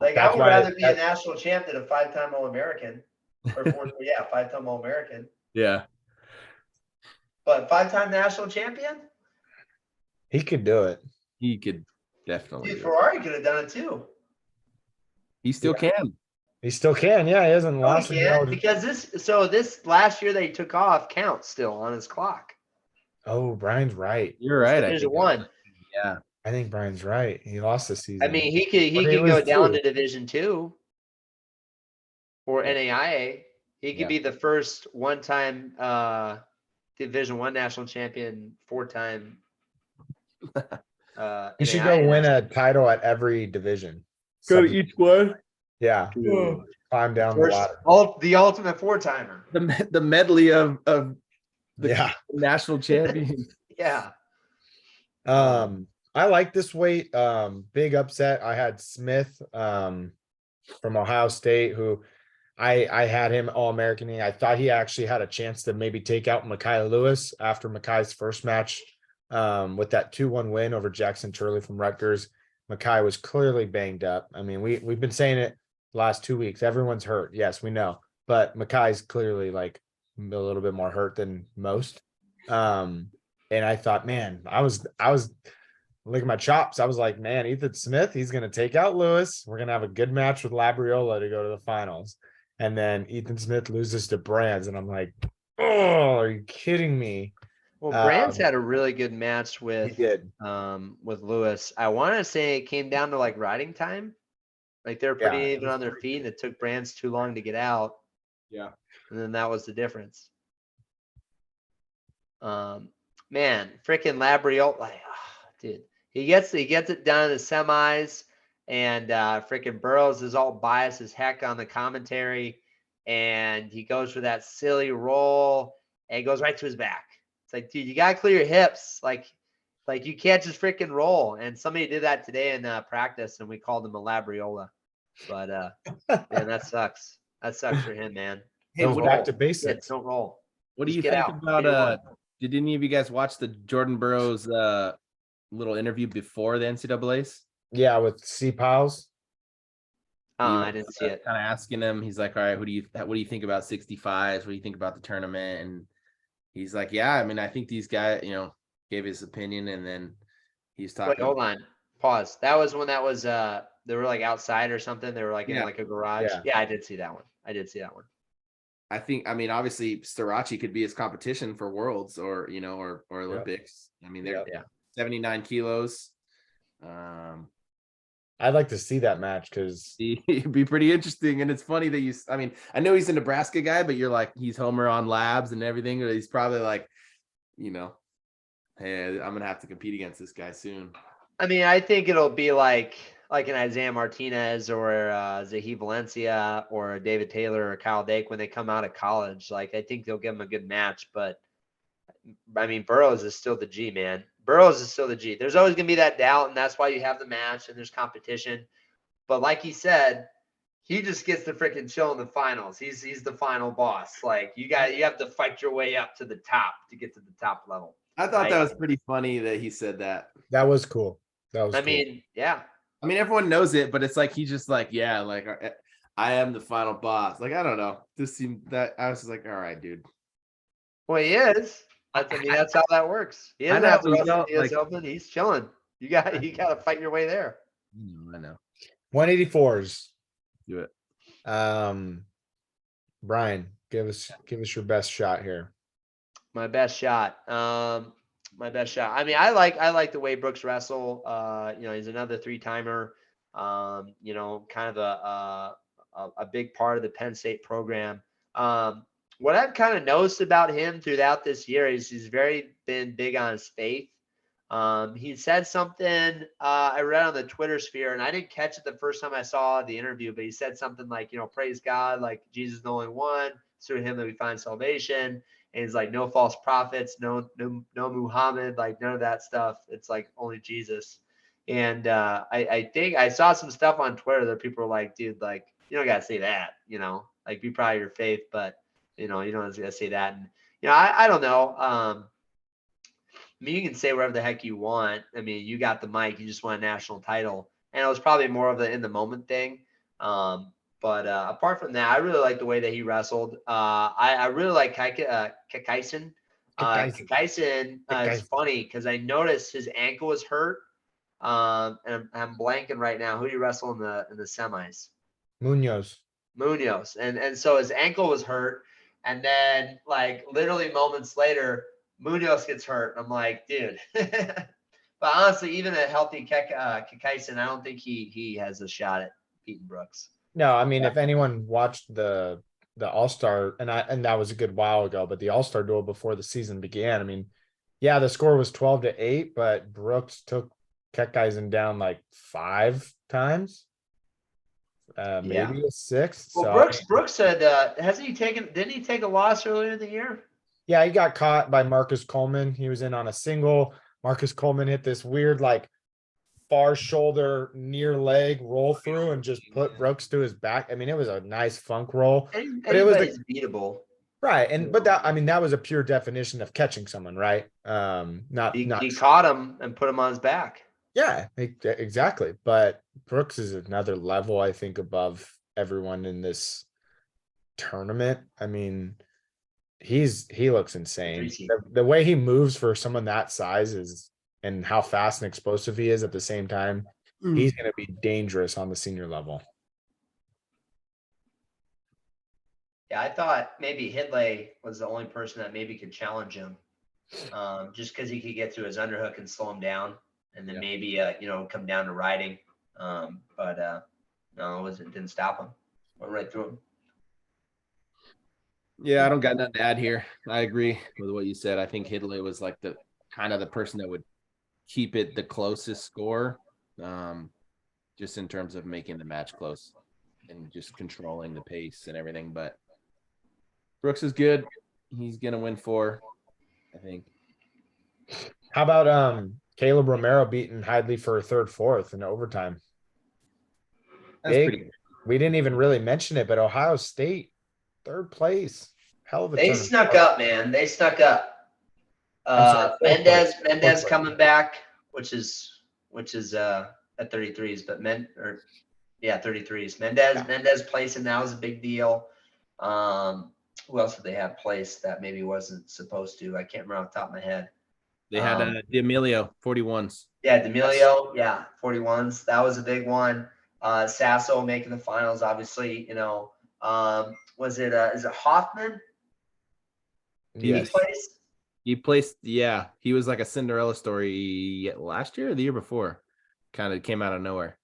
Like, I would rather be a national champ than a 5-time All-American. Or 5-time All-American. Yeah. But 5-time national champion? He could do it. He could definitely. Dude, Ferrari could have done it too. He still can. He still can. Yeah, he hasn't No, he lost. can't because this last year that he took off counts still on his clock. Oh, Brian's right. You're It's right. Division one. Yeah. I think Brian's right. He lost this I season. mean, he Or did could go lose down two? to Division two or Yeah. NAIA. He could Yeah. be the first one-time Division one national champion, four-time. He should NAIA go win national a title at every division. Go to Sub- each one. Yeah, champion. climb down the First, ladder. the ultimate four-timer. The medley of the Yeah. national champions. Yeah. I like this weight. Big upset. I had Smith from Ohio State, who I had him All-Americaning. I thought he actually had a chance to maybe take out Mekhi Lewis after Mekhi's first match with that 2-1 win over Jackson Turley from Rutgers. Mekhi was clearly banged up. I mean, we've been saying it the last 2 weeks. Everyone's hurt. Yes, we know. But Mekhi's clearly like a little bit more hurt than most. And I thought, man, I was licking my chops. I was like, man, Ethan Smith, he's gonna take out Lewis. We're gonna have a good match with Labriola to go to the finals. And then Ethan Smith loses to Brands, and I'm like, oh, are you kidding me? Well, Brands had a really good match He with did. Lewis. I want to say it came down to like riding time. Like they're pretty Yeah, it even was on their pretty feet, and it took Brands too long to get out, Yeah. and then that was the difference. Man, freaking Labriola, like, dude, he gets it done in the semis, and freaking Burrows is all biased as heck on the commentary, and he goes for that silly roll, and it goes right to his back. It's like, dude, you gotta clear your hips, like you can't just freaking roll. And somebody did that today in practice, and we called him a Labriola. But man, that sucks. That sucks for him, man. Hey, Goes Don't back roll. to basics. Don't roll. What do Just you get think out. about Do your one. did any of you guys watch the Jordan Burroughs little interview before the NCAAs? Yeah, with C Piles. I didn't see it. Kind of asking him, he's like, all right, what do you think about 65s? What do you think about the tournament? And he's like, yeah, I mean, I think these guys, gave his opinion, and then he's talking. Wait, hold on. Pause. That was when that was they were like outside or something. They were like in Yeah. like a garage. Yeah. Yeah, I did see that one. I mean, obviously Starachi could be his competition for Worlds or Olympics. I mean, they're 79 kilos. I'd like to see that match because It'd be pretty interesting. And it's funny that I know he's a Nebraska guy, but you're like, he's Homer on Labs and everything. But he's probably like, hey, I'm going to have to compete against this guy soon. I mean, I think it'll be like an Isaiah Martinez or Zahi Valencia or David Taylor or Kyle Dake when they come out of college. Like, I think they'll give them a good match. But, I mean, Burroughs is still the G, man. Burroughs is still the G. There's always going to be that doubt, and that's why you have the match and there's competition. But like he said, he just gets to freaking chill in the finals. He's the final boss. Like, you have to fight your way up to the top to get to the top level. I thought that was pretty funny that he said that. that was cool. That was. I cool. mean, yeah. I mean, everyone knows it, but it's like he's just like, yeah, like I am the final boss. Like, I don't know. This seemed that I was just like, all right, dude. Well, he is. I mean, that's how that works. He doesn't have to wrestle the US Open. He's chilling. You got to fight your way there. I know. 184s. Do it. Brian, give us your best shot here. My best shot. My best shot. I mean, I like the way Brooks wrestle. He's another 3-timer. Kind of a big part of the Penn State program. What I've kind of noticed about him throughout this year is he's been big on his faith. He said something I read on the Twitter sphere, and I didn't catch it the first time I saw the interview, but he said something like, praise God, like Jesus is the only one. It's through him that we find salvation. And he's like, no false prophets, no Muhammad, like none of that stuff. It's like only Jesus. And I think I saw some stuff on Twitter that people were like, dude, like, you don't got to say that, like be proud of your faith, but you don't have to say that. And, I don't know. I mean, you can say whatever the heck you want. I mean, you got the mic, you just won a national title. And it was probably more of the in the moment thing. But apart from that, I really like the way that he wrestled. I really like Kakaisen. Kakaisen is funny because I noticed his ankle was hurt. And I'm blanking right now. Who do you wrestle in the semis? Munoz. Munoz. And so his ankle was hurt. And then like literally moments later, Munoz gets hurt. I'm like, dude. But honestly, even a healthy Kekaisen, I don't think he has a shot at beating Brooks. No, I mean, if anyone watched the All-Star, and that was a good while ago, but the All-Star duel before the season began, I mean, yeah, the score was 12-8, but Brooks took Keckeisen down like 5 times, maybe a 6. Well, So Brooks said, didn't he take a loss earlier in the year? yeah, he got caught by Marcus Coleman. He was in on a single. Marcus Coleman hit this weird like far shoulder near leg roll through and just put Brooks to his back. I mean, it was a nice funk roll, but it was beatable. Right. And but that, I mean, that was a pure definition of catching someone, right? He caught him and put him on his back. Yeah, exactly. But Brooks is another level, I think, above everyone in this tournament. I mean, he looks insane. The way he moves for someone that size is, and how fast and explosive he is at the same time, he's going to be dangerous on the senior level. Yeah, I thought maybe Hidlay was the only person that maybe could challenge him, just because he could get to his underhook and slow him down, and then maybe come down to riding. But no, it didn't stop him. Went right through him. Yeah, I don't got nothing to add here. I agree with what you said. I think Hidlay was like the kind of the person that would keep it the closest score, just in terms of making the match close and just controlling the pace and everything. But Brooks is good. He's gonna win 4, I think. How about Caleb Romero beating Hidlay for a 3rd, 4th in overtime? That's pretty good. We didn't even really mention it, but Ohio State 3rd place. Hell of a They tournament. snuck up, man. They snuck up. Mendez coming back, which is at 33s, but 33s. Mendez placing now is a big deal. Who else did they have placed that maybe wasn't supposed to? I can't remember off the top of my head. They had D'Amelio 41s. Yeah, D'Amelio, 41s. That was a big one. Sasso making the finals, obviously. Was it is it Hoffman? Yes. He placed, yeah. He was like a Cinderella story last year or the year before. Kind of came out of nowhere.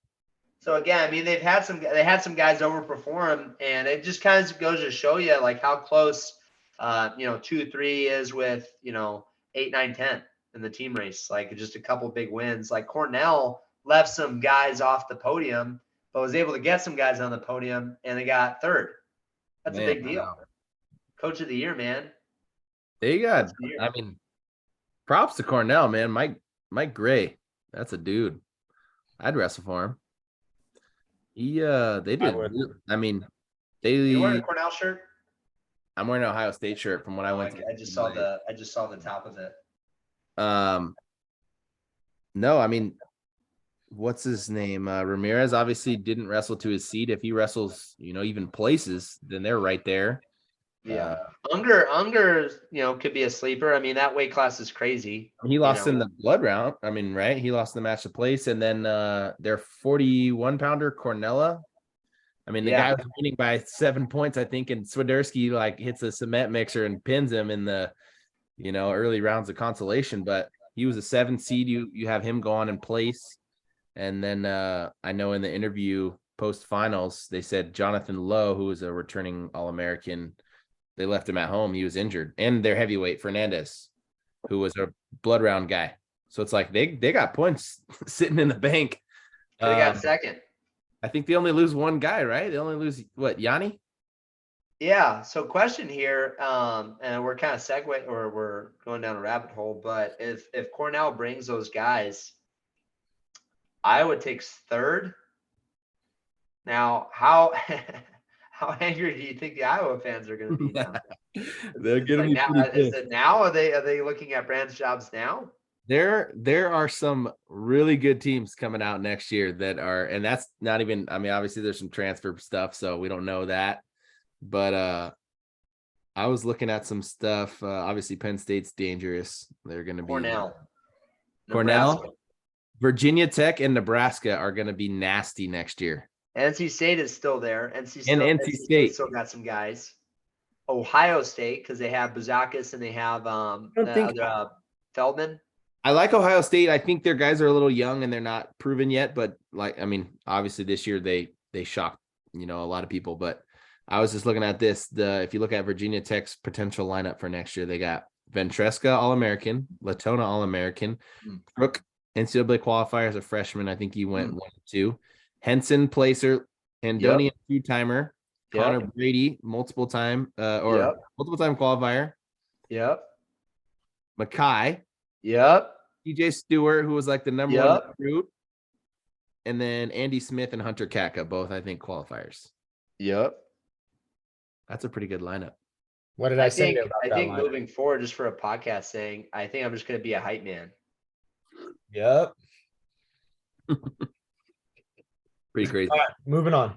So again, I mean, they had some guys overperform, and it just kind of goes to show you like how close 2-3 is with 8, 9, 10 in the team race. Like just a couple big wins. Like Cornell left some guys off the podium, but was able to get some guys on the podium, and they got 3rd. That's a big deal. Wow. Coach of the year, man. They got, I mean, props to Cornell, man. Mike Gray, that's a dude. I'd wrestle for him. They did. I mean, You wearing a Cornell shirt? I'm wearing an Ohio State shirt from when I went. I just saw the top of it. No, I mean, what's his name? Ramirez obviously didn't wrestle to his seat. If he wrestles, even places, then they're right there. Yeah, Unger, could be a sleeper. I mean, that weight class is crazy. He lost in the blood round. I mean, right? He lost the match to place, and then their 41-pounder Cornella. I mean, the guy was winning by 7 points, I think, and Swiderski like hits a cement mixer and pins him in the, early rounds of consolation. But he was a 7 seed. You have him go on in place, and then I know in the interview post finals they said Jonathan Lowe, who was a returning All-American. They left him at home. He was injured. And their heavyweight, Fernandez, who was a blood round guy. So it's like they got points sitting in the bank. They got 2nd. I think they only lose one guy, right? They only lose, Yanni? Yeah. So question here, and we're kind of we're going down a rabbit hole, but if Cornell brings those guys, Iowa takes 3rd. Now, how angry do you think the Iowa fans are going to be now? They're going to be now. Is it now? Are they looking at branch jobs now? There are some really good teams coming out next year that are, and that's not even. I mean, obviously there's some transfer stuff, so we don't know that. But I was looking at some stuff. Obviously, Penn State's dangerous. They're going to be Cornell, Virginia Tech, and Nebraska are going to be nasty next year. NC State is still there. And NC State. still got some guys. Ohio State, because they have Buzakis and they have Feldman. I like Ohio State. I think their guys are a little young and they're not proven yet, but obviously this year they shocked, a lot of people, but I was just looking at this. If you look at Virginia Tech's potential lineup for next year, they got Ventresca All-American, Latona All-American, Crook NCAA qualifier as a freshman. I think he went 1-2. Henson Placer, Andonian two-timer, Connor Brady, multiple time qualifier. Yep. Mackay. Yep. TJ Stewart, who was like the number one recruit. And then Andy Smith and Hunter Katka, both, I think, qualifiers. Yep. That's a pretty good lineup. What did I say about that? I think moving forward, just for a podcast saying, I think I'm just going to be a hype man. Yep. Pretty crazy. All right, moving on.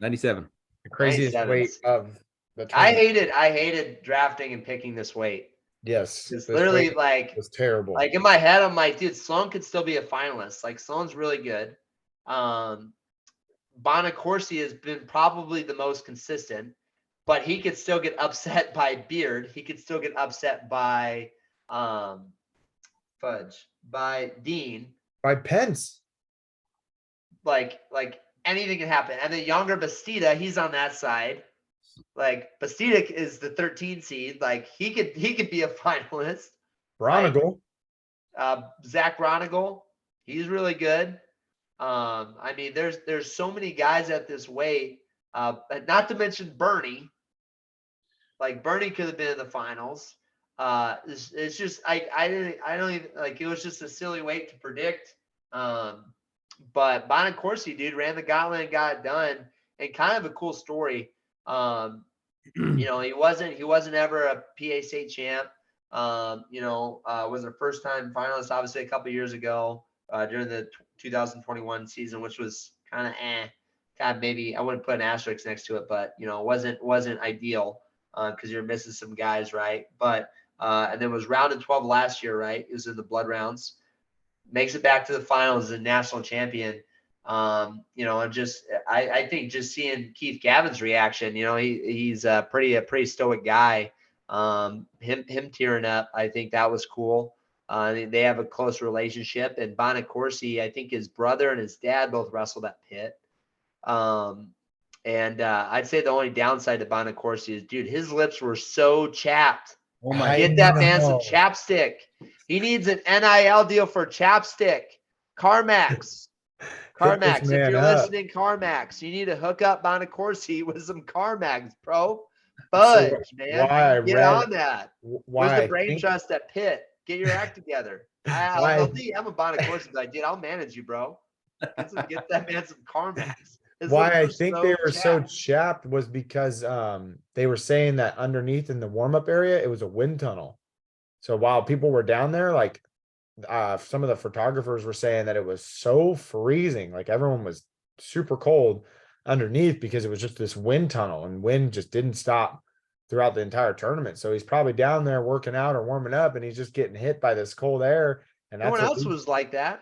97. The craziest 97. weight of the I tournament. hated drafting and picking this weight. Yes. It's this literally weight like was terrible. Like in my head, I'm like, dude, Sloan could still be a finalist. Like Sloan's really good. Bonacorsi has been probably the most consistent, but he could still get upset by Beard. He could still get upset by by Dean. By Pence. Like anything can happen. And then younger Bastida, he's on that side. Like Bastida is the 13 seed. Like he could be a finalist. Bronigal. Zach Bronigal, he's really good. There's so many guys at this weight. Not to mention Bernie. Like Bernie could have been in the finals. It's just I don't even like, it was just a silly weight to predict. But Bonacorsi, dude, ran the gauntlet and got it done. And kind of a cool story. He wasn't ever a PA state champ. Was a first time finalist, obviously a couple of years ago during the 2021 season, which was kind of maybe I wouldn't put an asterisk next to it, but wasn't ideal because you're missing some guys, right? But and then was round of 12 last year, right? It was in the blood rounds, makes it back to the finals as a national champion. And just I think just seeing Keith Gavin's reaction, he's a pretty stoic guy. Him tearing up, I think that was cool. They have a close relationship, and Bonacorsi, I think his brother and his dad both wrestled at Pitt. I'd say the only downside to Bonacorsi is, dude, his lips were so chapped. Oh my! Get that man some chapstick. He needs an NIL deal for chapstick. CarMax, if you're listening, CarMax, you need to hook up Bonacorsi with some CarMax, bro. Fudge, man. Get on that. Where's the brain trust at Pitt? Get your act together. I'm a Bonacorsi guy, dude. I'll manage you, bro. Get that man some CarMax. Why I think they were so chapped was because they were saying that underneath in the warm-up area, it was a wind tunnel. So while people were down there, like some of the photographers were saying that it was so freezing, like everyone was super cold underneath because it was just this wind tunnel, and wind just didn't stop throughout the entire tournament. So he's probably down there working out or warming up, and he's just getting hit by this cold air. And no one else was like that.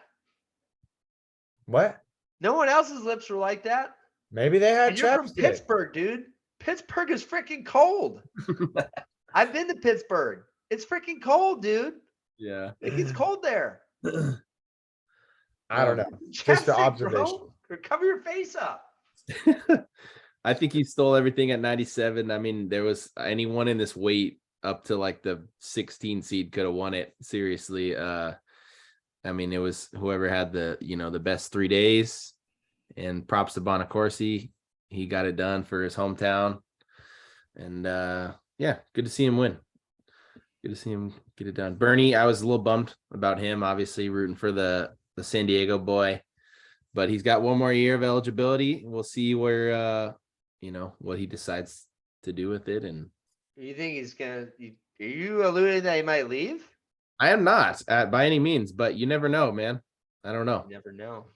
What? No one else's lips were like that. Maybe they had. You're from Pittsburgh, dude. Pittsburgh is freaking cold. I've been to Pittsburgh. It's freaking cold, dude. Yeah, it gets cold there. I don't know. Just the observation. Cover your face up. I think he stole everything at 97. I mean, there was anyone in this weight up to like the 16 seed could have won it. Seriously. It was whoever had the best 3 days, and props to Bonacorsi. He got it done for his hometown, and good to see him win. Good to see him get it done. Bernie, I was a little bummed about him, obviously rooting for the San Diego boy, but he's got one more year of eligibility. We'll see where, what he decides to do with it. And you think he's are you alluding that he might leave? I am not by any means, but you never know, man. I don't know. You never know.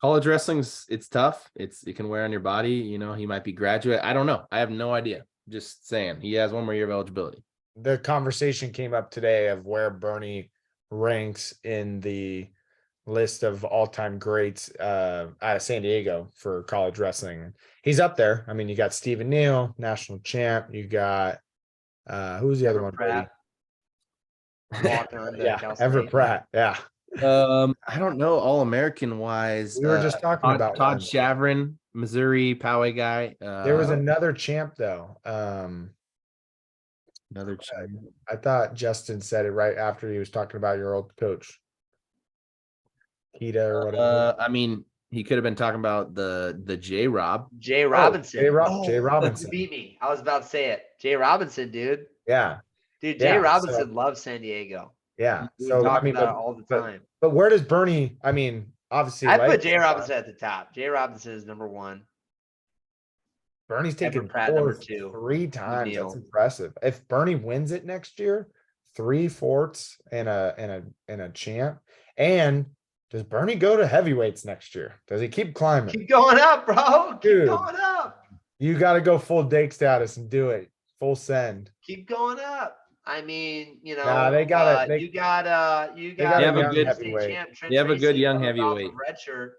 College wrestling's it's tough. It can wear on your body. He might be graduate. I don't know. I have no idea. Just saying he has one more year of eligibility. The conversation came up today of where Bernie ranks in the list of all-time greats out of San Diego for college wrestling. He's up there. I mean, you got Stephen Neal, national champ. You got who's the other Trevor one? Brady? Pratt, walk on to Yeah, Cal Everett State. Pratt. Yeah. I don't know, All American wise. We were just talking about Todd one. Shavrin, Missouri Poway guy. There was another champ though. Another champ. I thought Justin said it right after he was talking about your old coach. Kita or whatever. I mean, he could have been talking about the J Rob. Jay Robinson. Jay Oh, Robinson. you beat me. I was about to say it. Jay Robinson, dude. Yeah. Dude, Jay Yeah, Robinson loves San Diego. Yeah. We So talk I mean, about it all the time. but where does Bernie? I mean, obviously, I like put Jay Robinson at the top. Jay Robinson is number one. Bernie's taken Everett Pratt, number fourth 2. 3 times. That's Neal. impressive. If Bernie wins it next year, 3 fourths and a champ. And does Bernie go to heavyweights next year? Does he keep climbing? Keep going up, bro. Keep Dude. going up. You got to go full Dake status and do it. Full send. Keep going up. I mean, you know, Nah, they got it. you got got a the young state heavyweight. champ, Trent They have a good Tracy, young coming off heavyweight. of red shirt.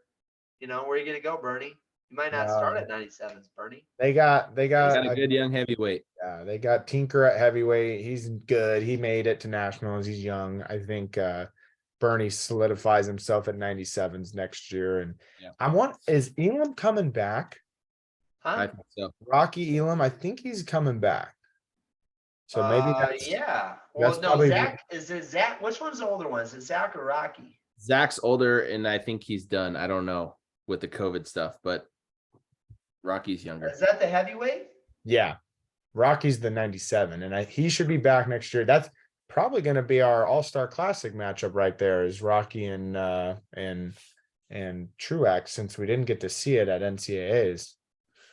You know, where are you gonna go, Bernie? You might not start at 97s, Bernie. They got Got a good young heavyweight. Yeah, they got Tinker at heavyweight. He's good. He made it to nationals. He's young. I think Bernie solidifies himself at 97s next year. And Yeah. Is Elam coming back? Huh? I think so. Rocky Elam, I think he's coming back. So maybe that's yeah. Well, that's no, probably- Zach is it Zach? Which one's the older one? Is it Zach or Rocky? Zach's older, and I think he's done. I don't know with the COVID stuff, but Rocky's younger. Is that the heavyweight? yeah. Rocky's the 97, and he should be back next year. That's probably going to be our All-Star Classic matchup right there. Is Rocky and Truax, since we didn't get to see it at NCAAs.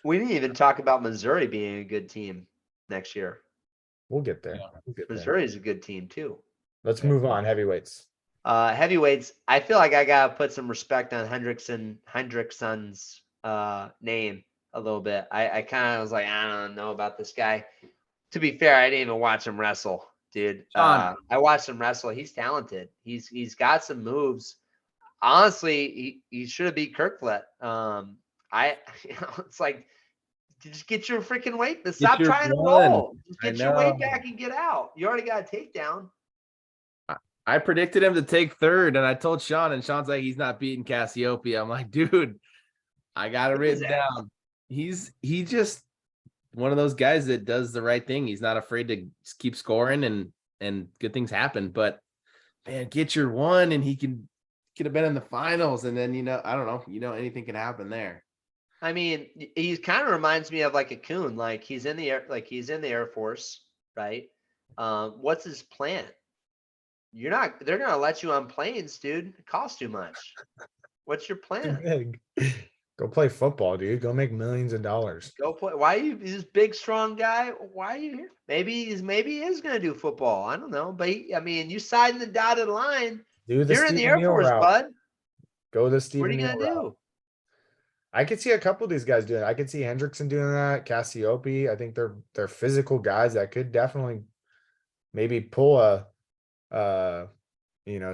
We didn't even talk about Missouri being a good team next year. We'll get there. Yeah. We'll get there. Missouri is a good team too. Let's move on. Heavyweights. Heavyweights, I feel like I gotta put some respect on Hendrickson's name a little bit. I kind of was like, I don't know about this guy. To be fair, I didn't even watch him wrestle, dude. I watched him wrestle. He's talented. He's got some moves. Honestly, he should have beat Kirklet. It's like, just get your freaking weight. Stop trying to roll. Just get your weight back and get out. You already got a takedown. I predicted him to take third, and I told Sean, and Sean's like, he's not beating Cassiope. I'm like, dude, I got it written down. He just one of those guys that does the right thing. He's not afraid to just keep scoring, and good things happen. But man, get your one, and he could have been in the finals, and then I don't know, anything can happen there. I mean, he kind of reminds me of like a coon. Like he's in the Air Force, right? What's his plan? They're gonna let you on planes, dude. It costs too much. What's your plan? Go play football, dude. Go make millions of dollars. Go play. Why are you this big, strong guy? Why are you here? Maybe he is gonna do football. I don't know. But you sign the dotted line. You're in the Air Force, bud. Go the Stephen What are you Neal gonna route. do? I could see a couple of these guys doing it. I could see Hendrickson doing that. Cassiope. I think they're physical guys that could definitely maybe pull a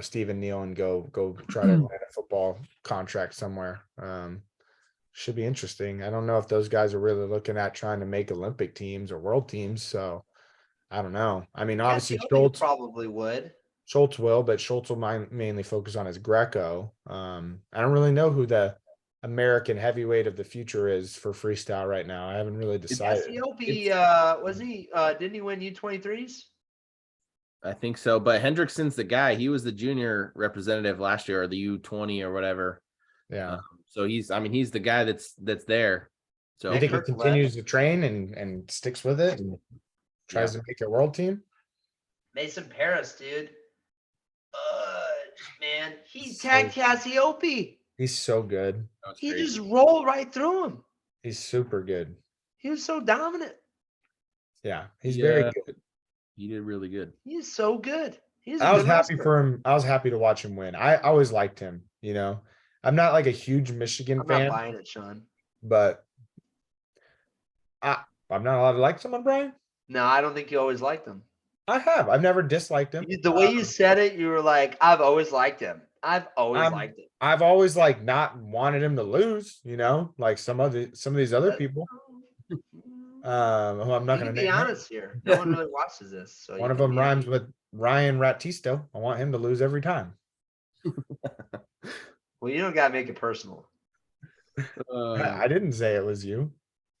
Stephen Neal and go try to land a football contract somewhere. Should be interesting. I don't know if those guys are really looking at trying to make Olympic teams or world teams. So I don't know. I mean, obviously Schultz probably would. Schultz will, but Schultz will mainly focus on his Greco. I don't really know who the American heavyweight of the future is for freestyle right now. I haven't really decided. Didn't he win U23s? I think so, but Hendrickson's the guy. He was the junior representative last year, or the U20 or whatever. Yeah. So he's the guy that's there. So you think he continues to train and sticks with it and tries to make a world team? Mason Paris, dude. Man, he tagged Cassiope. He's so good. He just rolled right through him. He's super good. He was so dominant. Yeah, he's very good. He did really good. He's so good. I was happy for him. I was happy to watch him win. I always liked him. I'm not like a huge Michigan fan. I'm not buying it, Sean. But I'm not allowed to like someone, Brian? No, I don't think you always liked him. I have. I've never disliked him. The way you said it, you were like, I've always liked him. I've always liked it. I've always like not wanted him to lose, like some of these other people. Who I'm not You going can to be name. honest here. No one really watches this, so One you of can them be rhymes honest. with Ryan Ratisto. I want him to lose every time. Well, you don't gotta make it personal. I didn't say it was you.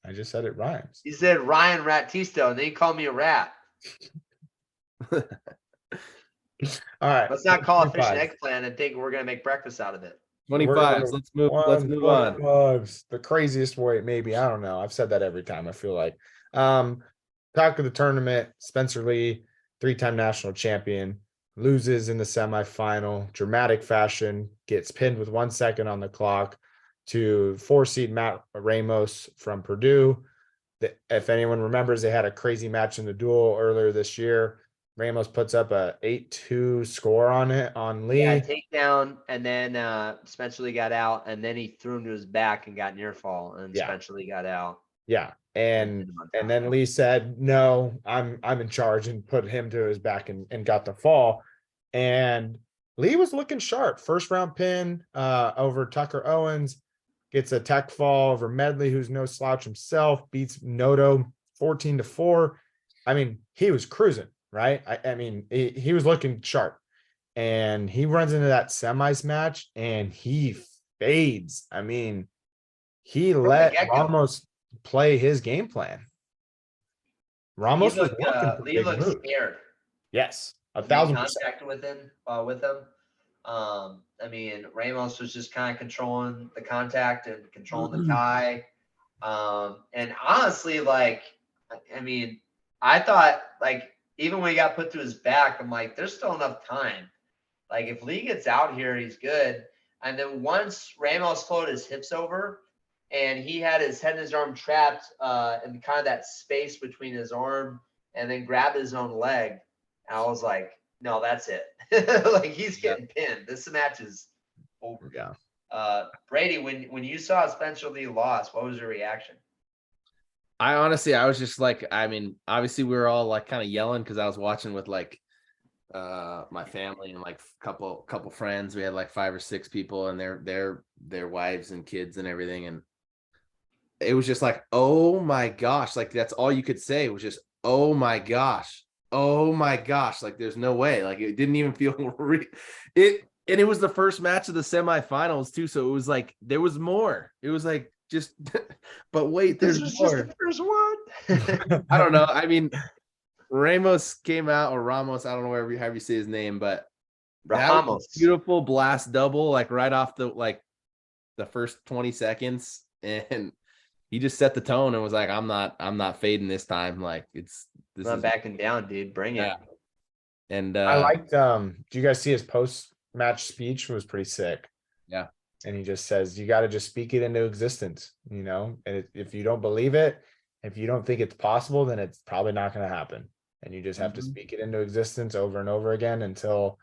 I just said it rhymes. You said Ryan Ratisto, and then you called me a rat. All right. Let's not call a fish an 25. eggplant and think we're gonna make breakfast out of it. 25s. Let's move. Let's move on. 25s. The craziest way, maybe. I don't know. I've said that every time, I feel like. Talk of the tournament, Spencer Lee, 3-time national champion, loses in the semifinal, dramatic fashion, gets pinned with 1 second on the clock to 4-seed Matt Ramos from Purdue. If anyone remembers, they had a crazy match in the duel earlier this year. Ramos puts up a 8-2 score on Lee. Yeah, takedown, and then Spencer Lee got out, and then he threw him to his back and got near fall, and Yeah. Spencer Lee got out. Yeah. And And then Lee said, no, I'm in charge, and put him to his back and got the fall. And Lee was looking sharp. First round pin over Tucker Owens, gets a tech fall over Medley, who's no slouch himself, beats Noto 14-4. I mean, he was cruising, right? I mean, he was looking sharp. And he runs into that semis match and he fades. I mean, he let Ramos play his game plan. Ramos was looking for Lee looked scared. Yes, 1,000%. Contact with him. I mean, Ramos was just kind of controlling the contact and controlling the tie. And honestly, like, I mean, I thought, like, even when he got put to his back, I'm like, there's still enough time. Like, if Lee gets out here, he's good. And then once Ramos floated his hips over and he had his head and his arm trapped in kind of that space between his arm and then grabbed his own leg, I was like, no, that's it. Like, he's getting pinned. This match is over. Yeah. Brady, when you saw Spencer Lee lost, what was your reaction? I was just like, I mean, obviously we were all like kind of yelling because I was watching with like my family and like couple friends. We had like 5 or 6 people and their wives and kids and everything, and it was just like, oh my gosh, like that's all you could say was just, oh my gosh, like there's no way. Like it didn't even feel and it was the first match of the semifinals too, so it was like there was more. It was like just but wait, there's more. Just the first one. I don't know. I mean, Ramos came out, or Ramos, I don't know however you say his name, but that was a beautiful blast double, like right off the first 20 seconds, and he just set the tone and was like, I'm not fading this time. Like this is backing down, dude. Bring it. And I liked do you guys see his post-match speech? It was pretty sick. Yeah. And he just says, you got to just speak it into existence, and if you don't believe it, if you don't think it's possible, then it's probably not going to happen. And you just have to speak it into existence over and over again until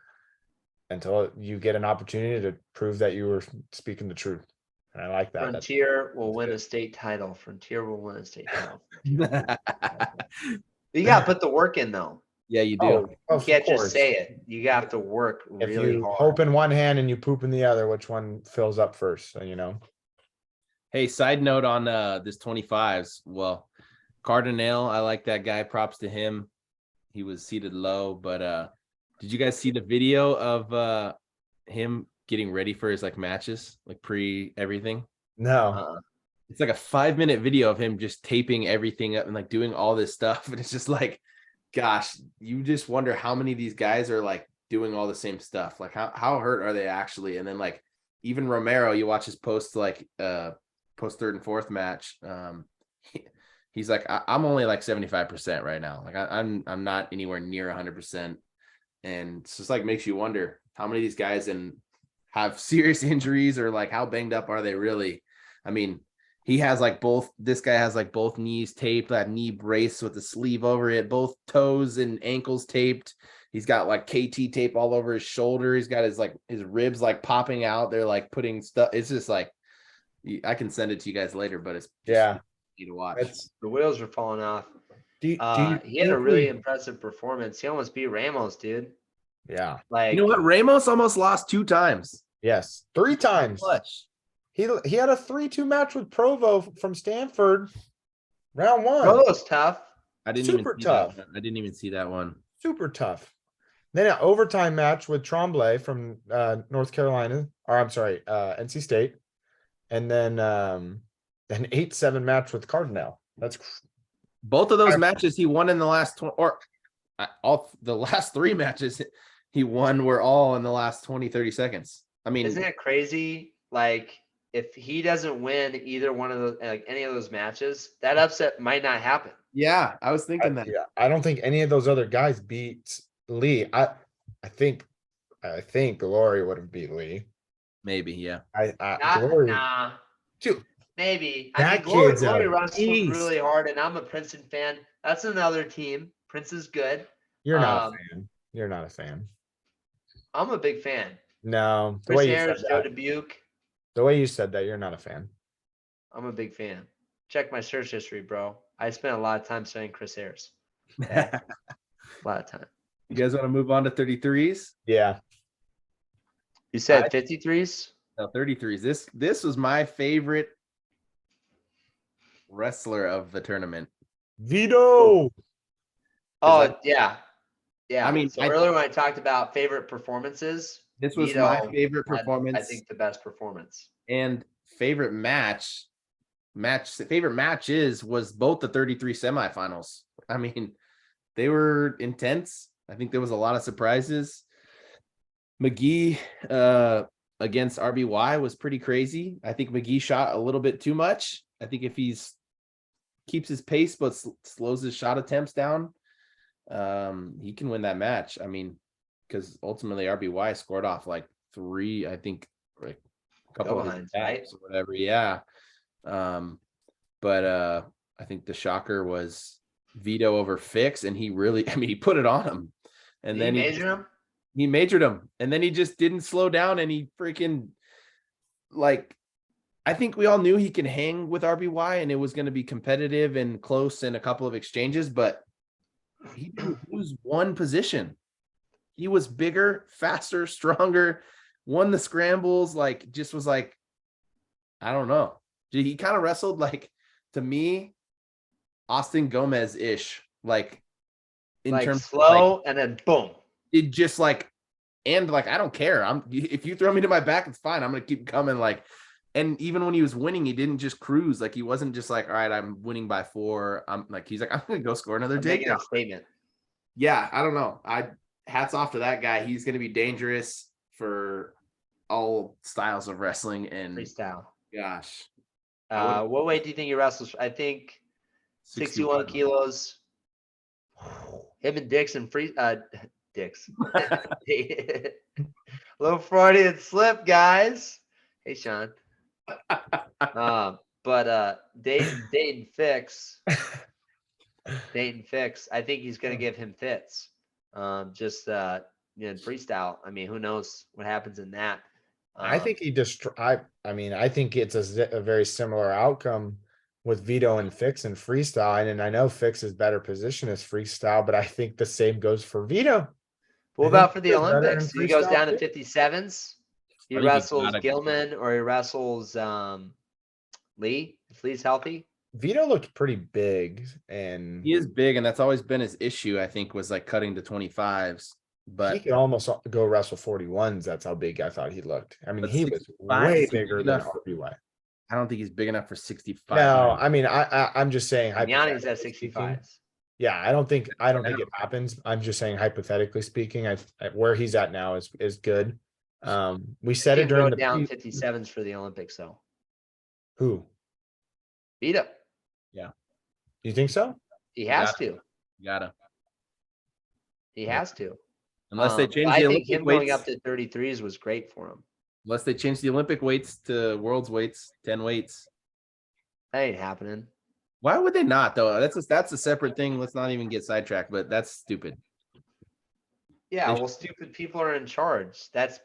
you get an opportunity to prove that you were speaking the truth. And I like that. Frontier will win a state title. Frontier will win a state title. You got to put the work in, though. Yeah, you do. You can't just say it. You have to work really hard. If you hope in one hand and you poop in the other, which one fills up first? So, Hey, side note on this 25s. Well, Cardinale, I like that guy. Props to him. He was seated low, but did you guys see the video of him getting ready for his like matches, like pre everything? No. It's like a 5-minute video of him just taping everything up and like doing all this stuff. And it's just like, gosh, you just wonder how many of these guys are like doing all the same stuff. Like how hurt are they actually? And then like even Romero, you watch his post 3rd and 4th match. He's like, I'm only like 75% right now. Like I'm not anywhere near 100%. And it's just like makes you wonder how many of these guys have serious injuries or like how banged up are they really? I mean, this guy has like both knees taped, that knee brace with the sleeve over it, both toes and ankles taped. He's got like KT tape all over his shoulder. He's got his ribs like popping out. They're like putting stuff. It's just like, I can send it to you guys later, but it's just to watch. The wheels are falling off. He had a really impressive performance. He almost beat Ramos, dude. Yeah. Like, You know what? Ramos almost lost 2 times. Yes. 3 times. Clutch. He had a 3-2 match with Provo from Stanford. Round 1. Provo's tough. I didn't Super even see tough. that one. I didn't even see that one. Super tough. Then an overtime match with Tremblay from North Carolina, or I'm sorry, NC State, and then an 8-7 match with Cardinal. That's Both of those matches he won in the last 20, or all the last 3 matches he won were all in the last 20, 30 seconds. I mean, Isn't it crazy? Like, if he doesn't win either one of those, like any of those matches, that upset might not happen. yeah, I was thinking that. yeah. I don't think any of those other guys beat Lee. I think Glory would have beat Lee. Maybe, yeah. Glory. Nah, Dude, maybe. I that mean, Glory kid's a wrestles beast. really hard, and I'm a Princeton fan. That's another team. Prince is good. You're not a fan. You're not a fan. I'm a big fan. No, the Chris way you Ayers, said Joe that. Dubuque. The way you said that, you're not a fan. I'm a big fan. Check my search history, bro. I spent a lot of time studying Chris Ayers. Okay? A lot of time. You guys want to move on to 33s? Yeah. You said 53s? No, 33s. This was my favorite wrestler of the tournament. Vito. Oh, yeah. Yeah. I mean, so earlier when I talked about favorite performances, this was Vito my favorite had, performance. I think the best performance. And favorite matches was both the 33 semifinals. I mean, they were intense. I think there was a lot of surprises. McGee against RBY was pretty crazy. I think McGee shot a little bit too much. I think if he's keeps his pace but slows his shot attempts down, he can win that match. I mean, because ultimately RBY scored off like 3, I think, like a couple of his attacks or whatever. Yeah. But I think the shocker was Vito over Fix, and he really, I mean, he put it on him, and then he majored him, and then he just didn't slow down, and he freaking, like, I think we all knew he can hang with RBY, and it was going to be competitive and close in a couple of exchanges, but he didn't lose one position. He was bigger, faster, stronger, won the scrambles, like, just was like, I don't know. He kind of wrestled like, to me, Austin Gomez-ish, like, in like terms slow, of, like, and then boom. It just like, and like, I don't care. If you throw me to my back, it's fine. I'm gonna keep coming. Like, and even when he was winning, he didn't just cruise. Like, he wasn't just like, all right, I'm winning by 4. I'm like, he's like, I'm gonna go score another Making takedown. a statement. Yeah, I don't know. Hats off to that guy. He's gonna be dangerous for all styles of wrestling and Freestyle. Gosh. What weight do you think he wrestles? I think 61 kilos. Him and Dixon Dix. Little Freudian slip, guys. Hey, Sean. But Dayton Fix. I think he's gonna give him fits. Freestyle. I mean, who knows what happens in that? I think he I mean, I think it's a very similar outcome with Vito and Fix and freestyle. And I know Fix is better position as freestyle, but I think the same goes for Vito. What about for the Olympics? He goes down to 57s. He wrestles Gilman, or he wrestles Lee, if Lee's healthy. Vito looked pretty big, and he is big, and that's always been his issue, I think, was like cutting to 25s. But he could almost go wrestle 41s. That's how big I thought he looked. I mean, he was way bigger than RBY. I don't think he's big enough for 65. No, I mean, I'm just saying. Yanni's at 65s. Yeah, I don't think it happens. I'm just saying, hypothetically speaking, where he's at now is good. We said it during the down 57s for the Olympics, though. Who? Vito. Yeah. You think so? He has to. Gotta. He has to. Unless they change the Olympic weights. I think him weights. going up to 33s was great for him. Unless they change the Olympic weights to world's weights, 10 weights. That ain't happening. Why would they not, though? That's a separate thing. Let's not even get sidetracked, but that's stupid. Yeah, well, stupid people are in charge. That's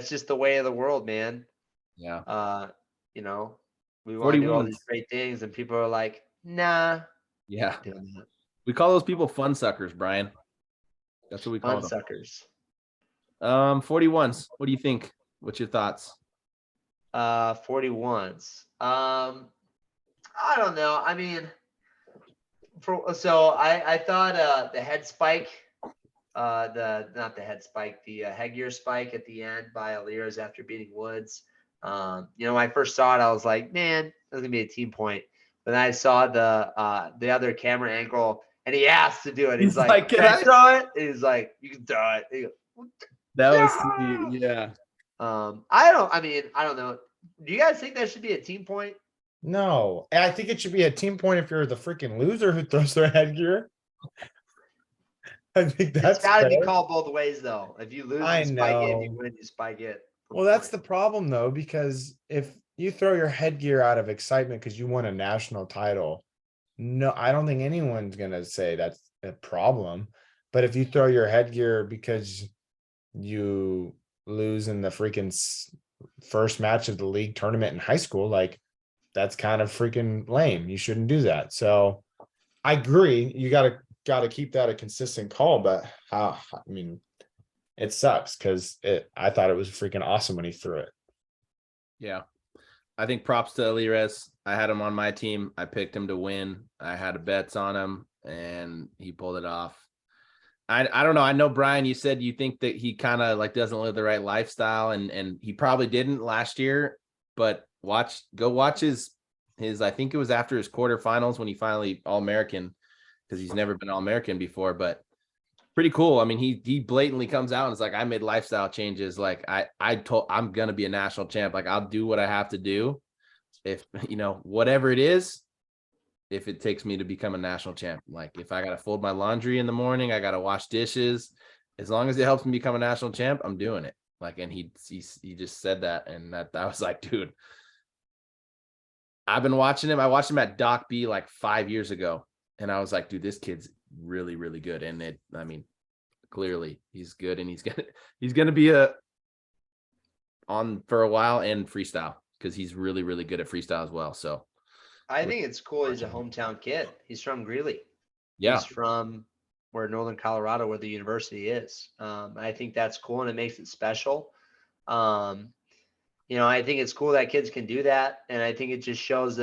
just the way of the world, man. Yeah. We want to do all these great things, and people are like, nah. Yeah. We call those people fun suckers, Brian. That's what we call them. Suckers. 41s. What do you think? What's your thoughts? 41s. I don't know. I mean, I thought the head spike, not the head spike, the headgear spike at the end by Alira's after beating Woods. When I first saw it, I was like, man, that's gonna be a team point. But then I saw the other camera angle, and he asked to do it. He's like, can I throw it? And he's like, you can throw it. He goes, That was sweet. Yeah. I don't know. Do you guys think that should be a team point? No, I think it should be a team point if you're the freaking loser who throws their headgear. I think that's It's got to be fair. called both ways, though. If you lose, I you spike it. If know. you win, you spike it. Well, that's the problem though, because if you throw your headgear out of excitement because you won a national title, no, I don't think anyone's gonna say that's a problem. But if you throw your headgear because you lose in the freaking first match of the league tournament in high school, like that's kind of freaking lame. You shouldn't do that. So I agree. You gotta keep that a consistent call, but I mean, it sucks because I thought it was freaking awesome when he threw it. Yeah. I think props to Alirez. I had him on my team. I picked him to win. I had bets on him and he pulled it off. I don't know. I know, Brian, you said you think that he kind of like doesn't live the right lifestyle and he probably didn't last year, but go watch his I think it was after his quarterfinals when he finally All-American, because he's never been All-American before, but pretty cool. I mean, he blatantly comes out and is like, I made lifestyle changes. Like I'm gonna be a national champ. Like I'll do what I have to do. If whatever it is, if it takes me to become a national champ. Like if I gotta fold my laundry in the morning, I gotta wash dishes. As long as it helps me become a national champ, I'm doing it. Like, and he just said that, and that I was like, dude, I've been watching him. I watched him at Doc B like 5 years ago, and I was like, dude, this kid's really, really good. And clearly he's good, and he's gonna be on for a while in freestyle because he's really, really good at freestyle as well. So I think it's cool. He's a hometown kid. He's from Greeley. yeah, He's from northern Colorado, where the university is. I think that's cool, and it makes it special. I think it's cool that kids can do that, and I think it just shows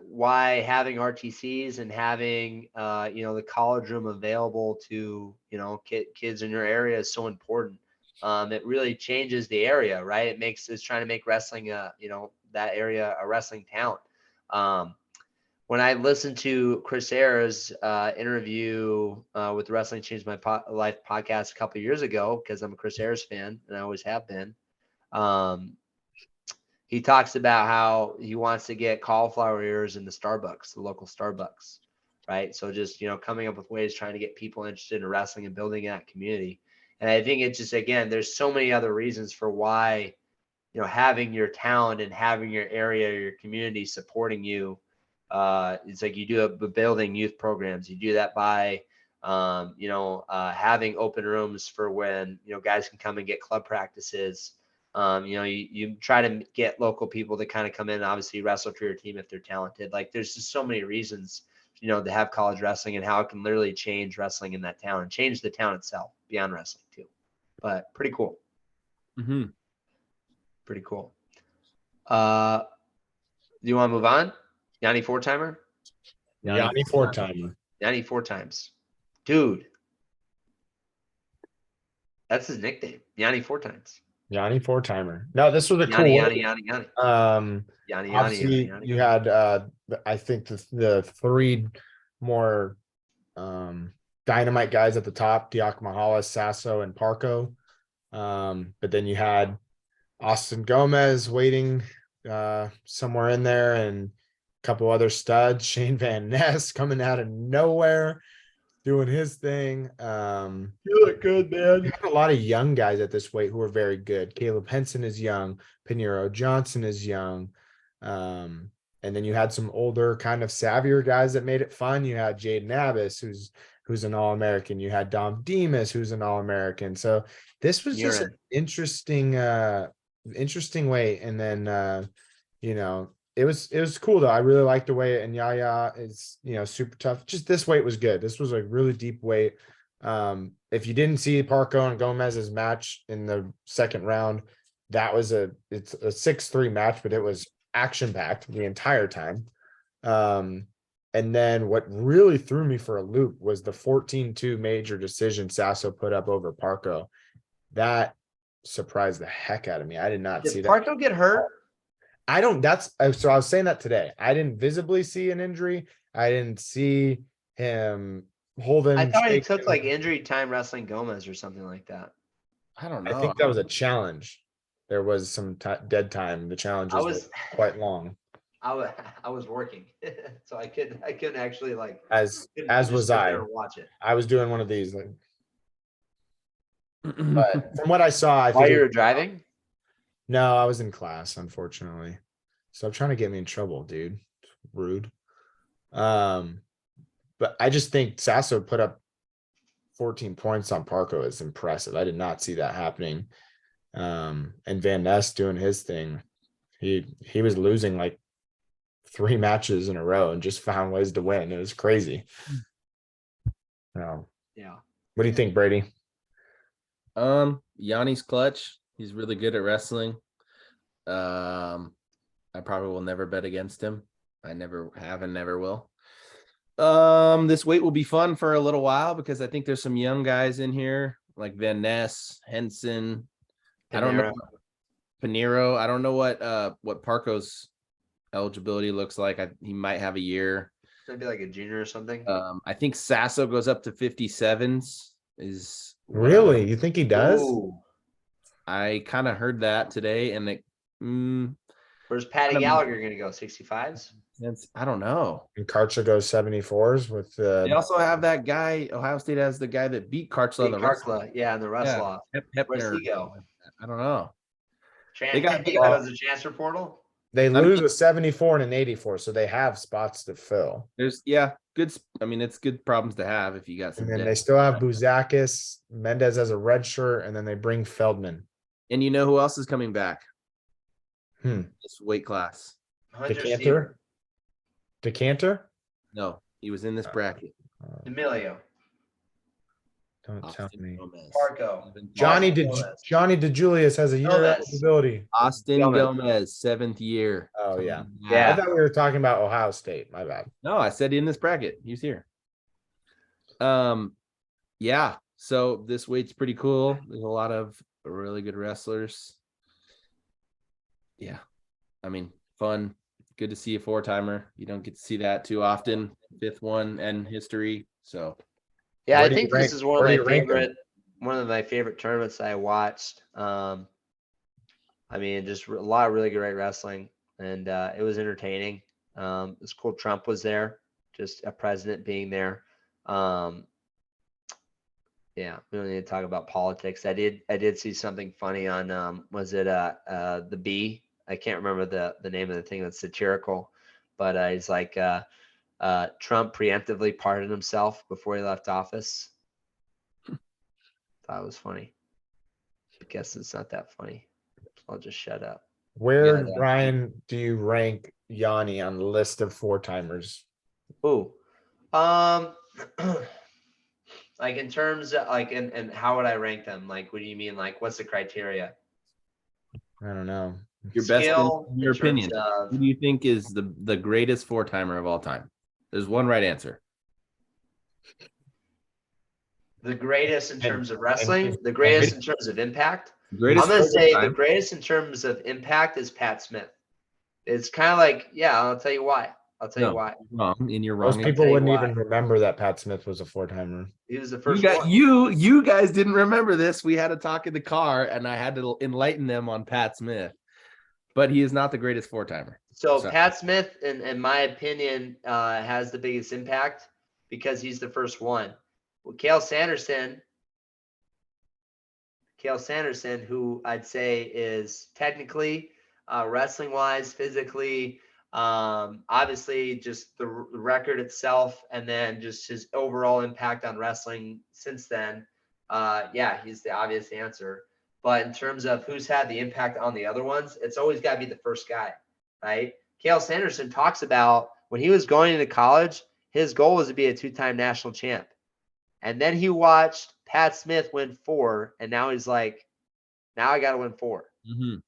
why having RTCs and having the college room available to kids in your area is so important. It really changes the area, right? It's trying to make wrestling that area a wrestling town. When I listened to Chris Ayers' interview with the Wrestling Changed My Life podcast a couple of years ago, because I'm a Chris Ayers fan and I always have been, he talks about how he wants to get cauliflower ears in the Starbucks, the local Starbucks, right? So just, coming up with ways trying to get people interested in wrestling and building that community. And I think it's just, again, there's so many other reasons for why, having your town and having your area, your community supporting you. It's like you do building youth programs. You do that by, having open rooms for when, guys can come and get club practices. You try to get local people to kind of come in and obviously wrestle for your team if they're talented. Like there's just so many reasons, to have college wrestling and how it can literally change wrestling in that town and change the town itself beyond wrestling too. But pretty cool. Mm-hmm. Pretty cool. Do you want to move on? Yanni four-timer? Yanni four-timer. Yanni 4 times. Dude. That's his nickname. Yanni 4 times. Yanni four-timer. No, this was a cool Yanni. Obviously, you had I think the three more dynamite guys at the top, Diak Mahala, Sasso, and Parco. But then you had Austin Gomez waiting somewhere in there, and a couple other studs. Shane Van Ness coming out of nowhere, doing his thing. You look good, man. You have a lot of young guys at this weight who are very good. Caleb Henson is young. Pinheiro Johnson is young. And then you had some older, kind of savvier guys that made it fun. You had Jaden Abbas, who's an All-American. You had Dom Demas, who's an All-American. So this was just an interesting way. And then it was cool though. I really liked the weight, and Yaya is super tough. Just this weight was good. This was a really deep weight. If you didn't see Parco and Gomez's match in the second round, it's a 6-3 match, but it was action packed the entire time. And then what really threw me for a loop was the 14-2 major decision Sasso put up over Parco. That surprised the heck out of me. I did not see Did that. Parco get hurt? So I was saying that today. I didn't visibly see an injury. I didn't see him holding. I thought he took like injury time wrestling Gomez or something like that. I don't know. I think that was a challenge. There was some dead time. The challenges were quite long. I was working, so I couldn't actually like As just was sit there I. and watch it. I was doing one of these. Like, but from what I saw, I While think you were driving? no, I was in class, unfortunately. Stop trying to get me in trouble, dude. Rude. But I just think Sasso put up 14 points on Parco is impressive. I did not see that happening. And Van Ness doing his thing. He was losing like 3 matches in a row and just found ways to win. It was crazy. Yeah. What do you think, Brady? Yanni's clutch. He's really good at wrestling. I probably will never bet against him. I never have and never will. This weight will be fun for a little while because I think there's some young guys in here like Van Ness, Henson. Pinero. I don't know Pinero. I don't know what Parco's eligibility looks like. He might have a year. Maybe like a junior or something. I think Sasso goes up to 57s. Really? You think he does? Ooh. I kind of heard that today, and Where's Patty Gallagher going to go? 65s? I don't know. And Karcha goes 74s with They also have that guy. Ohio State has the guy that beat Karchla. In the wrestling. Where's he go? I don't know. He goes to the transfer portal. They lose a 74 and an 84, so they have spots to fill. There's good. I mean, it's good problems to have if you got some. And then they still have Buzakis. Mendez has a red shirt, and then they bring Feldman. And you know who else is coming back? This weight class. Decanter? No, he was in this bracket. Emilio. Don't tell me. Parco. Johnny DeJulius has a year eligibility. Austin Gomez, 7th year. Oh yeah. Yeah. I thought we were talking about Ohio State. My bad. No, I said in this bracket. He's here. Yeah. So this weight's pretty cool. There's a lot of really good wrestlers. Yeah. I mean, fun. Good to see a 4-timer. You don't get to see that too often. 5th one in history. So yeah, I think this is one of my favorite tournaments I watched. I mean, just a lot of really great wrestling, and it was entertaining. It was cool. Trump was there, just a president being there. Yeah, we don't need to talk about politics. I did see something funny on was it the B? I can't remember the name of the thing that's satirical, but he's like Trump preemptively pardoned himself before he left office. Thought it was funny. I guess it's not that funny. I'll just shut up. Where, Brian, do you rank Yanni on the list of 4-timers? Ooh. Like in terms of like, and how would I rank them? Like, what do you mean? Like, what's the criteria? I don't know. Your Skill, in your opinion, who do you think is the greatest 4-timer of all time? There's one right answer. The greatest in terms of wrestling, the greatest in terms of impact. I'm Greatest going to say time. the greatest in terms of impact is Pat Smith. It's kind of like, yeah, I'll tell you why. You're wrong, and you're wrong. Most people wouldn't even remember that Pat Smith was a 4-timer. He was the first one. You guys didn't remember this. We had a talk in the car, and I had to enlighten them on Pat Smith. But he is not the greatest 4-timer. So Pat Smith, in my opinion, has the biggest impact because he's the first one. Well, Cael Sanderson, who I'd say is technically, wrestling-wise, physically, obviously just the record itself, and then just his overall impact on wrestling since then. Yeah, he's the obvious answer. But in terms of who's had the impact on the other ones, it's always got to be the first guy, right? Cael Sanderson talks about when he was going into college, his goal was to be a 2-time national champ. And then he watched Pat Smith win 4, and now he's like, now I got to win 4. Mhm.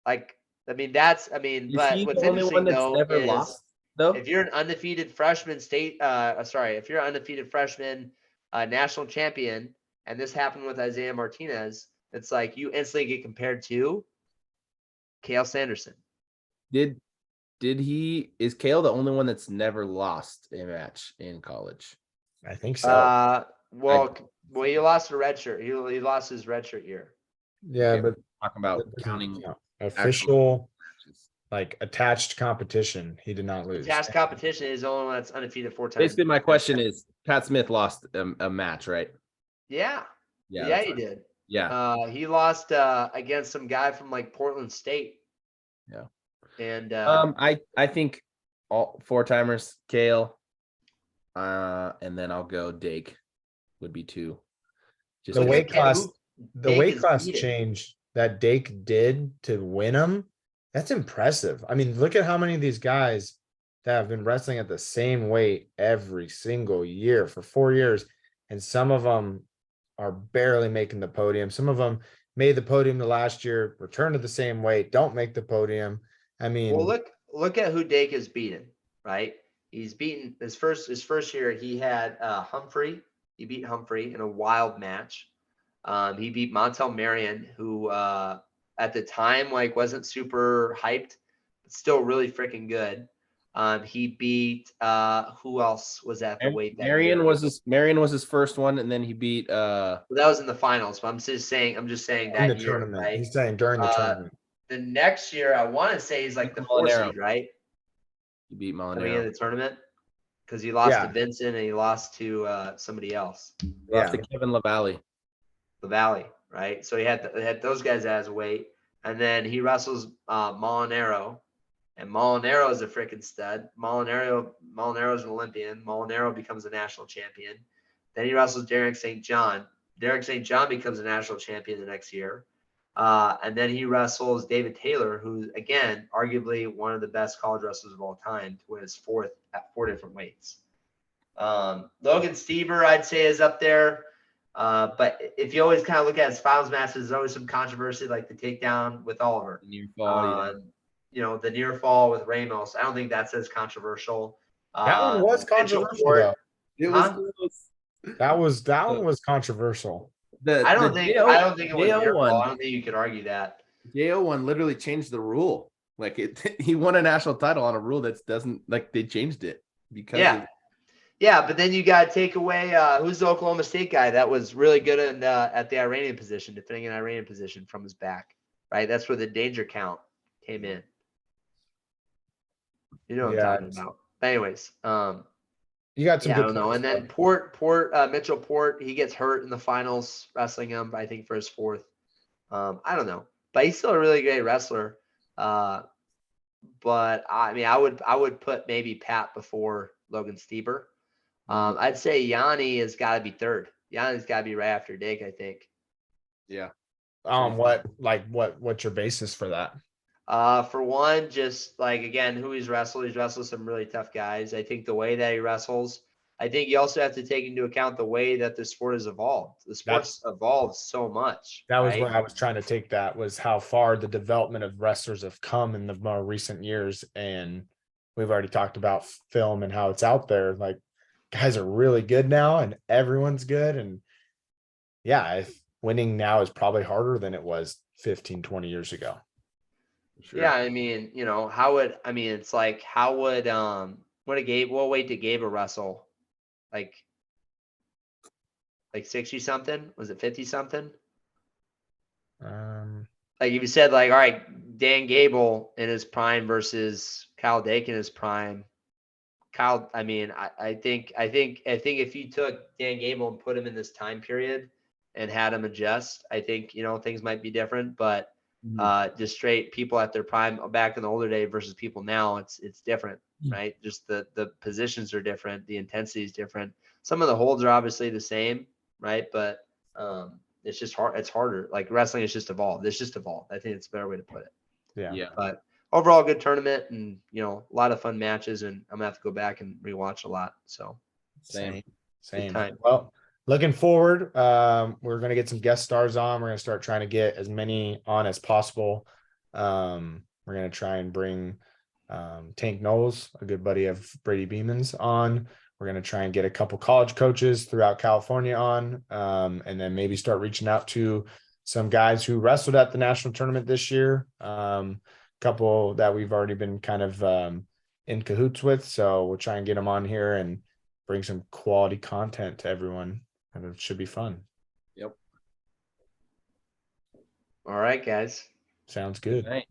Like, but Is he what's the only interesting one that's though never is lost though? if you're an undefeated freshman if you're an undefeated freshman national champion, and this happened with Isaiah Martinez, it's like you instantly get compared to Kale Sanderson. Did is Kale the only one that's never lost a match in college? I think so. Well, he lost a red shirt. He lost his red shirt year. Yeah, Okay, but talking about that doesn't counting count. actual Official, matches. like attached competition, he did not lose. Attached competition is the only one that's undefeated 4 times. Basically, my question is: Pat Smith lost a match, right? Yeah, Yeah, yeah, that's he fine. did. Yeah, He lost against some guy from like Portland State. yeah. And I think all 4-timers, Kale, and then I'll go Dake would be 2. Just The look weight at class, the Dake weight is class beaten. change that Dake did to win them, that's impressive. I mean, look at how many of these guys that have been wrestling at the same weight every single year for 4 years, and some of them are barely making the podium. Some of them made the podium the last year, return to the same weight, don't make the podium. I mean, Well, look at who Dake has beaten, right? He's beaten his first year. He had Humphrey. He beat Humphrey in a wild match. He beat Montel Marion, who at the time like wasn't super hyped, but still really freaking good. He beat who else was at the weight that year? Marion was his first one, and then he beat Well, that was in the finals. But I'm just saying in that the year, tournament, right? he's saying during the tournament. The next year, I want to say he's like the 4 Molinaro. seed, right? He beat Coming into Molinaro. the tournament because he lost to Yeah. Vincent and he lost to somebody else, He lost to Kevin LaValle. the Valley, right? So he had those guys as weight, and then he wrestles Molinaro, and Molinaro is a freaking stud. Molinaro is an Olympian. Molinaro becomes a national champion. Then he wrestles Derek St. John. Derek St. John becomes a national champion the next year. And then he wrestles David Taylor, who, again, arguably one of the best college wrestlers of all time, to win his 4th at 4 different weights. Logan Stever, I'd say, is up there. But if you always kind of look at his finals matches, there's always some controversy, like the takedown with Oliver. Near fall, The near fall with Ramos. I don't think that's as controversial. That one was controversial, though. It Huh? was That one was controversial. I don't think it was near one. fall. I don't think you could argue that. JO one literally changed the rule. Like he won a national title on a rule that doesn't like they changed it because Yeah, but then you got to take away who's the Oklahoma State guy that was really good at the Iranian position, defending an Iranian position from his back, right? That's where the danger count came in. You know what I'm talking about. But anyways, you got some. I don't know. And then Mitchell Port, he gets hurt in the finals wrestling him, I think for his 4th. I don't know, but he's still a really great wrestler. But I mean, I would put maybe Pat before Logan Steber. I'd say Yanni has got to be 3rd. Yanni's got to be right after Dake, I think. Yeah. What's your basis for that? For one, just like, again, who he's wrestled some really tough guys. I think the way that he wrestles, I think you also have to take into account the way that the sport has evolved. The sport's evolved so much. That was where I was trying to take that, was how far the development of wrestlers have come in the more recent years. And we've already talked about film and how it's out there. Like, guys are really good now and everyone's good. And yeah, winning now is probably harder than it was 15, 20 years ago. Sure. Yeah, I mean, what weight did Gabe wrestle? Like 60 something? Was it 50 something? Like if you said all right, Dan Gable in his prime versus Kyle Dake in his prime. Kyle, I mean, I think if you took Dan Gable and put him in this time period and had him adjust, I think, things might be different, but just straight people at their prime back in the older day versus people now, it's different, right? Just the positions are different. The intensity is different. Some of the holds are obviously the same, right? But it's just hard. It's harder. Like wrestling is just evolved. It's just evolved. I think it's a better way to put it. Yeah. But overall, good tournament and, a lot of fun matches, and I'm gonna have to go back and rewatch a lot. So same. time. Well, looking forward. We're gonna get some guest stars on. We're gonna start trying to get as many on as possible. We're gonna try and bring Tank Knowles, a good buddy of Brady Beeman's, on. We're gonna try and get a couple college coaches throughout California on, and then maybe start reaching out to some guys who wrestled at the national tournament this year. Couple that we've already been kind of in cahoots with. So we'll try and get them on here and bring some quality content to everyone. And it should be fun. Yep. All right, guys. Sounds good. Right.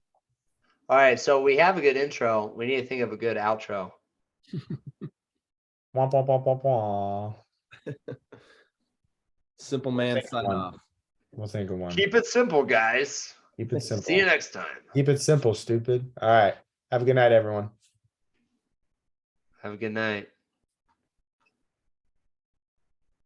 All right, so we have a good intro. We need to think of a good outro. Wah, wah, wah, wah, wah. Simple man Think of sign one. off. We'll think of one. Keep it simple, guys. Keep it simple. See you next time. Keep it simple, stupid. All right. Have a good night, everyone. Have a good night.